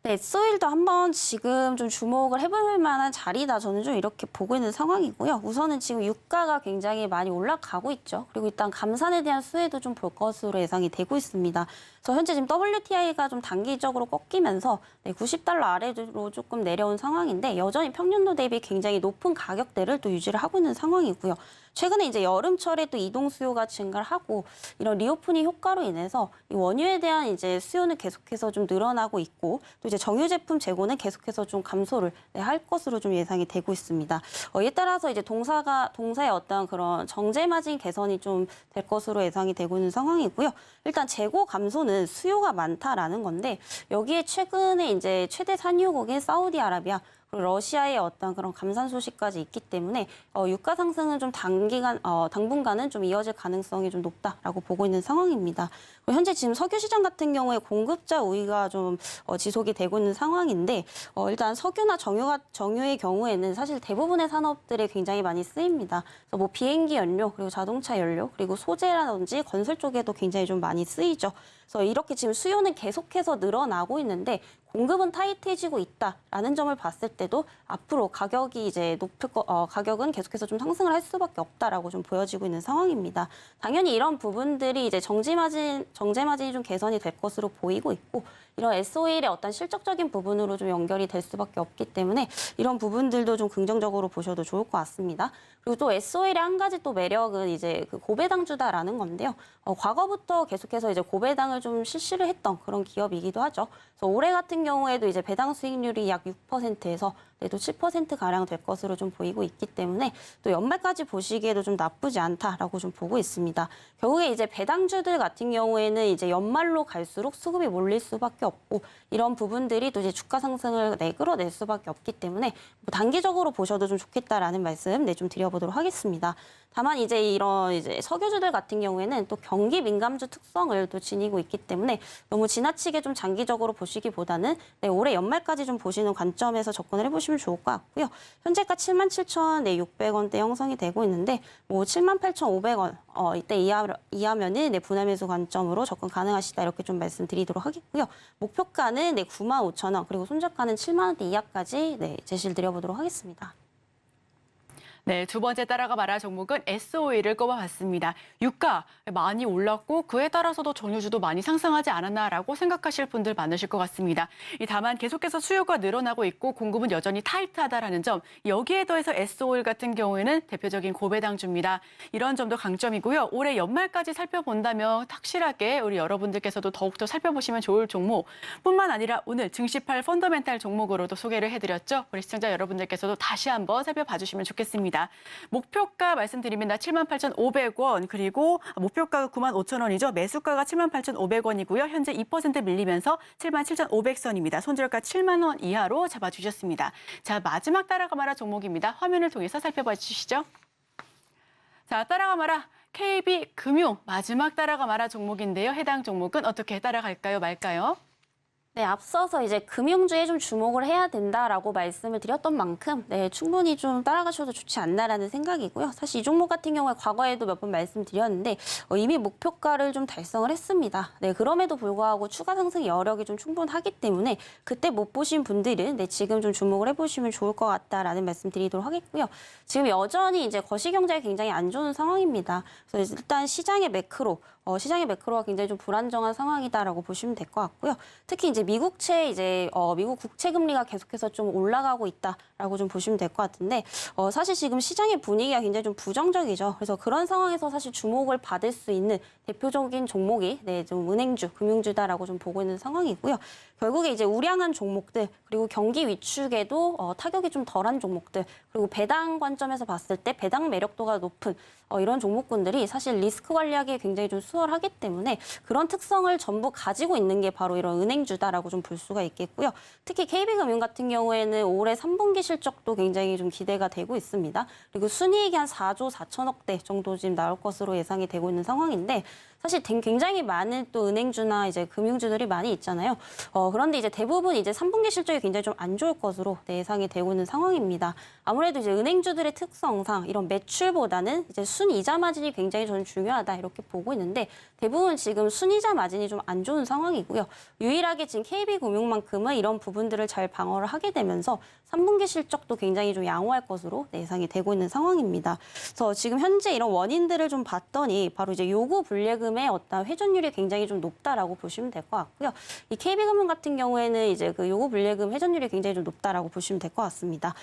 네, S오일도 한번 지금 좀 주목을 해볼 만한 자리다. 저는 좀 이렇게 보고 있는 상황이고요. 우선은 지금 유가가 굉장히 많이 올라가고 있죠. 그리고 일단 감산에 대한 수혜도 좀 볼 것으로 예상이 되고 있습니다. 그래서 현재 지금 WTI가 좀 단기적으로 꺾이면서 90달러 아래로 조금 내려온 상황인데 여전히 평년도 대비 굉장히 높은 가격대를 또 유지를 하고 있는 상황이고요. 최근에 이제 여름철에 또 이동 수요가 증가를 하고 이런 리오프닝 효과로 인해서 이 원유에 대한 이제 수요는 계속해서 좀 늘어나고 있고 또 이제 정유 제품 재고는 계속해서 좀 감소를 할 것으로 좀 예상이 되고 있습니다. 이에 따라서 이제 동사의 어떤 그런 정제 마진 개선이 좀 될 것으로 예상이 되고 있는 상황이고요. 일단 재고 감소는 수요가 많다라는 건데 여기에 최근에 이제 최대 산유국인 사우디아라비아 그리고 러시아의 어떤 그런 감산 소식까지 있기 때문에 유가 상승은 좀 당분간은 좀 이어질 가능성이 좀 높다라고 보고 있는 상황입니다. 그리고 현재 지금 석유 시장 같은 경우에 공급자 우위가 좀 지속이 되고 있는 상황인데 일단 석유나 정유의 경우에는 사실 대부분의 산업들에 굉장히 많이 쓰입니다. 그래서 뭐 비행기 연료, 그리고 자동차 연료, 그리고 소재라든지 건설 쪽에도 굉장히 좀 많이 쓰이죠. 그래서 이렇게 지금 수요는 계속해서 늘어나고 있는데 공급은 타이트해지고 있다라는 점을 봤을 때도 앞으로 가격이 이제 가격은 계속해서 좀 상승을 할 수밖에 없다라고 좀 보여지고 있는 상황입니다. 당연히 이런 부분들이 이제 정제 마진이 좀 개선이 될 것으로 보이고 있고 이런 SOEL의 어떤 실적적인 부분으로 좀 연결이 될 수밖에 없기 때문에 이런 부분들도 좀 긍정적으로 보셔도 좋을 것 같습니다. 그리고 또 SOEL의 한 가지 또 매력은 이제 그 고배당주다라는 건데요. 과거부터 계속해서 이제 고배당을 좀 실시를 했던 그런 기업이기도 하죠. 그래서 올해 같은 경우에도 이제 배당 수익률이 약 6%에서 또 7%가량 될 것으로 좀 보이고 있기 때문에 또 연말까지 보시기에도 좀 나쁘지 않다라고 좀 보고 있습니다. 결국에 이제 배당주들 같은 경우에는 이제 연말로 갈수록 수급이 몰릴 수밖에 없고 이런 부분들이 또 이제 주가 상승을 끌어낼 수밖에 없기 때문에 뭐 단기적으로 보셔도 좀 좋겠다라는 말씀 좀 드려보도록 하겠습니다. 다만 이제 이런 이제 석유주들 같은 경우에는 또 경기 민감주 특성을 또 지니고 있기 때문에 너무 지나치게 좀 장기적으로 보시기보다는 올해 연말까지 좀 보시는 관점에서 접근을 해보시면 좋을 것 같고요. 현재가 77,600원대 형성이 되고 있는데 뭐 78,500원 이때 이하면은 분할 매수 관점으로 접근 가능하시다 이렇게 좀 말씀드리도록 하겠고요. 목표가는 95,000원 그리고 손절가는 7만 원대 이하까지 제시를 드려보도록 하겠습니다. 네, 두 번째 따라가 말할 종목은 SOE를 꼽아봤습니다. 유가 많이 올랐고 그에 따라서도 정유주도 많이 상승하지 않았나라고 생각하실 분들 많으실 것 같습니다. 다만 계속해서 수요가 늘어나고 있고 공급은 여전히 타이트하다라는 점, 여기에 더해서 SOE 같은 경우에는 대표적인 고배당주입니다. 이런 점도 강점이고요. 올해 연말까지 살펴본다면 확실하게 우리 여러분들께서도 더욱더 살펴보시면 좋을 종목뿐만 아니라 오늘 증시팔 펀더멘탈 종목으로도 소개를 해드렸죠. 우리 시청자 여러분들께서도 다시 한번 살펴봐 주시면 좋겠습니다. 목표가 말씀드립니다. 78,500원 그리고 목표가가 95,000원이죠. 매수가가 78,500원이고요. 현재 2% 밀리면서 77,500선입니다. 손절가 7만 원 이하로 잡아주셨습니다. 자, 마지막 따라가 마라 종목입니다. 화면을 통해서 살펴봐 주시죠. 자, 따라가 마라 KB금융 마지막 따라가 마라 종목인데요. 해당 종목은 어떻게 따라갈까요, 말까요? 네, 앞서서 이제 금융주에 좀 주목을 해야 된다라고 말씀을 드렸던 만큼 충분히 좀 따라가셔도 좋지 않나라는 생각이고요. 사실 이 종목 같은 경우에 과거에도 몇 번 말씀드렸는데 이미 목표가를 좀 달성을 했습니다. 그럼에도 불구하고 추가 상승 여력이 좀 충분하기 때문에 그때 못 보신 분들은 지금 좀 주목을 해보시면 좋을 것 같다라는 말씀드리도록 하겠고요. 지금 여전히 이제 거시경제가 굉장히 안 좋은 상황입니다. 그래서 일단 시장의 매크로가 굉장히 좀 불안정한 상황이다라고 보시면 될 것 같고요. 특히 이제 미국 국채 금리가 계속해서 좀 올라가고 있다라고 좀 보시면 될 것 같은데 사실 지금 시장의 분위기가 굉장히 좀 부정적이죠. 그래서 그런 상황에서 사실 주목을 받을 수 있는 대표적인 종목이 좀 은행주, 금융주다라고 좀 보고 있는 상황이고요. 결국에 이제 우량한 종목들 그리고 경기 위축에도 타격이 좀 덜한 종목들 그리고 배당 관점에서 봤을 때 배당 매력도가 높은 이런 종목군들이 사실 리스크 관리하기 굉장히 좀 수월하기 때문에 그런 특성을 전부 가지고 있는 게 바로 이런 은행주다라고 좀 볼 수가 있겠고요. 특히 KB금융 같은 경우에는 올해 3분기 실적도 굉장히 좀 기대가 되고 있습니다. 그리고 순이익이 한 4조 4천억대 정도 지금 나올 것으로 예상이 되고 있는 상황인데 사실 굉장히 많은 또 은행주나 이제 금융주들이 많이 있잖아요. 그런데 이제 대부분 이제 3분기 실적이 굉장히 좀 안 좋을 것으로 예상이 되고 있는 상황입니다. 아무래도 이제 은행주들의 특성상 이런 매출보다는 이제 순이자 마진이 굉장히 저는 중요하다 이렇게 보고 있는데 대부분 지금 순이자 마진이 좀 안 좋은 상황이고요. 유일하게 지금 KB금융만큼은 이런 부분들을 잘 방어를 하게 되면서 3분기 실적도 굉장히 좀 양호할 것으로 예상이 되고 있는 상황입니다. 그래서 지금 현재 이런 원인들을 좀 봤더니 바로 이제 요구 불예금의 어떤 회전율이 굉장히 좀 높다라고 보시면 될 것 같고요. 이 KB금융 같은 경우에는 이제 그 요구 불예금 회전율이 굉장히 좀 높다라고 보시면 될 것 같습니다.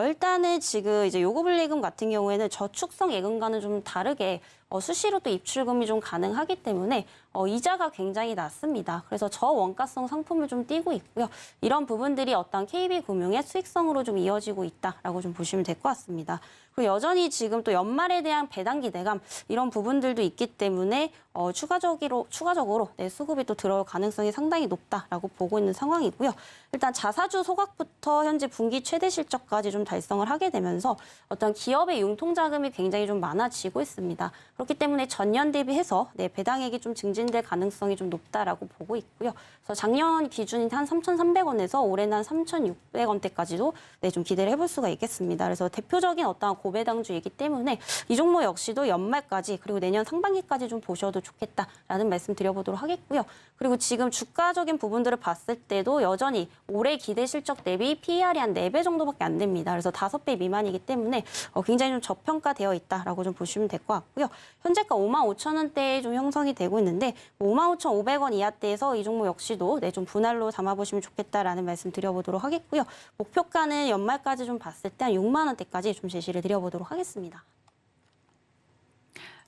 일단은 지금 이제 요구 불예금 같은 경우에는 저축성 예금과는 좀 다르게 수시로 또 입출금이 좀 가능하기 때문에 이자가 굉장히 낮습니다. 그래서 저원가성 상품을 좀 띄고 있고요. 이런 부분들이 어떤 KB금융의 수익성으로 좀 이어지고 있다라고 좀 보시면 될 것 같습니다. 그리고 여전히 지금 또 연말에 대한 배당 기대감 이런 부분들도 있기 때문에 추가적으로 수급이 또 들어올 가능성이 상당히 높다라고 보고 있는 상황이고요. 일단 자사주 소각부터 현재 분기 최대 실적까지 좀 달성을 하게 되면서 어떤 기업의 융통자금이 굉장히 좀 많아지고 있습니다. 그렇기 때문에 전년 대비해서 배당액이 좀 증진될 가능성이 좀 높다라고 보고 있고요. 그래서 작년 기준인 한 3,300원에서 올해는 한 3,600원대까지도 좀 기대를 해볼 수가 있겠습니다. 그래서 대표적인 어떤 고배당주이기 때문에 이 종목 역시도 연말까지 그리고 내년 상반기까지 좀 보셔도 좋겠다라는 말씀 드려보도록 하겠고요. 그리고 지금 주가적인 부분들을 봤을 때도 여전히 올해 기대 실적 대비 PER이 한 4배 정도밖에 안 됩니다. 그래서 5배 미만이기 때문에 굉장히 좀 저평가되어 있다라고 좀 보시면 될 것 같고요. 현재가 55,000원대에 좀 형성이 되고 있는데 55,500원 이하대에서 이 종목 역시도 좀 분할로 담아보시면 좋겠다라는 말씀 드려보도록 하겠고요. 목표가는 연말까지 좀 봤을 때 한 6만 원대까지 좀 제시를 드려보도록 하겠습니다.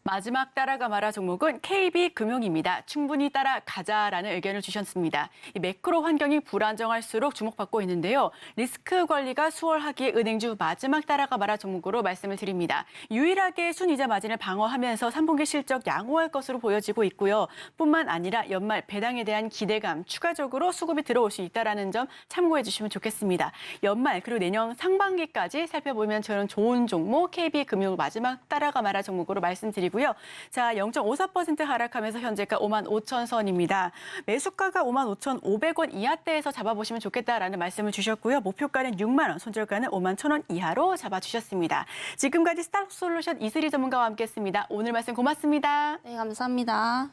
마지막 따라가 마라 종목은 KB금융입니다. 충분히 따라가자라는 의견을 주셨습니다. 이 매크로 환경이 불안정할수록 주목받고 있는데요. 리스크 관리가 수월하기에 은행주 마지막 따라가 마라 종목으로 말씀을 드립니다. 유일하게 순이자 마진을 방어하면서 3분기 실적 양호할 것으로 보여지고 있고요. 뿐만 아니라 연말 배당에 대한 기대감, 추가적으로 수급이 들어올 수 있다는 점 참고해 주시면 좋겠습니다. 연말 그리고 내년 상반기까지 살펴보면 저는 좋은 종목 KB금융 마지막 따라가 마라 종목으로 말씀드리고 자, 0.54% 하락하면서 현재가 55,000선입니다. 매수가가 55,500원 이하대에서 잡아보시면 좋겠다라는 말씀을 주셨고요. 목표가는 6만 원, 손절가는 51,000원 이하로 잡아주셨습니다. 지금까지 스타솔루션 이슬이 전문가와 함께했습니다. 오늘 말씀 고맙습니다. 네, 감사합니다.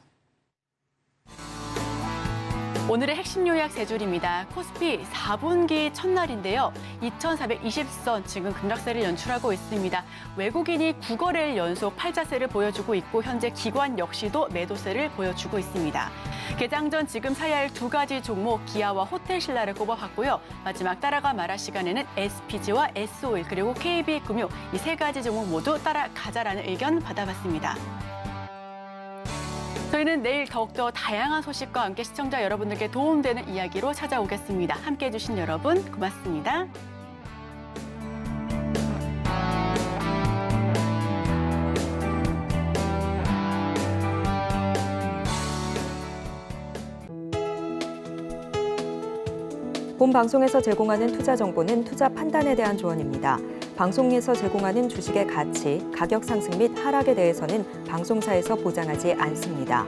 오늘의 핵심 요약 세 줄입니다. 코스피 4분기 첫날인데요. 2,420선 지금 급락세를 연출하고 있습니다. 외국인이 9거래일 연속 팔자세를 보여주고 있고 현재 기관 역시도 매도세를 보여주고 있습니다. 개장 전 지금 사야 할 두 가지 종목 기아와 호텔신라를 꼽아봤고요. 마지막 따라가 마라 시간에는 SPG와 SO일 그리고 KB금융 이 세 가지 종목 모두 따라가자라는 의견 받아봤습니다. 저희는 내일 더욱더 다양한 소식과 함께 시청자 여러분들께 도움되는 이야기로 찾아오겠습니다. 함께해 주신 여러분 고맙습니다. 본 방송에서 제공하는 투자 정보는 투자 판단에 대한 조언입니다. 방송에서 제공하는 주식의 가치, 가격 상승 및 하락에 대해서는 방송사에서 보장하지 않습니다.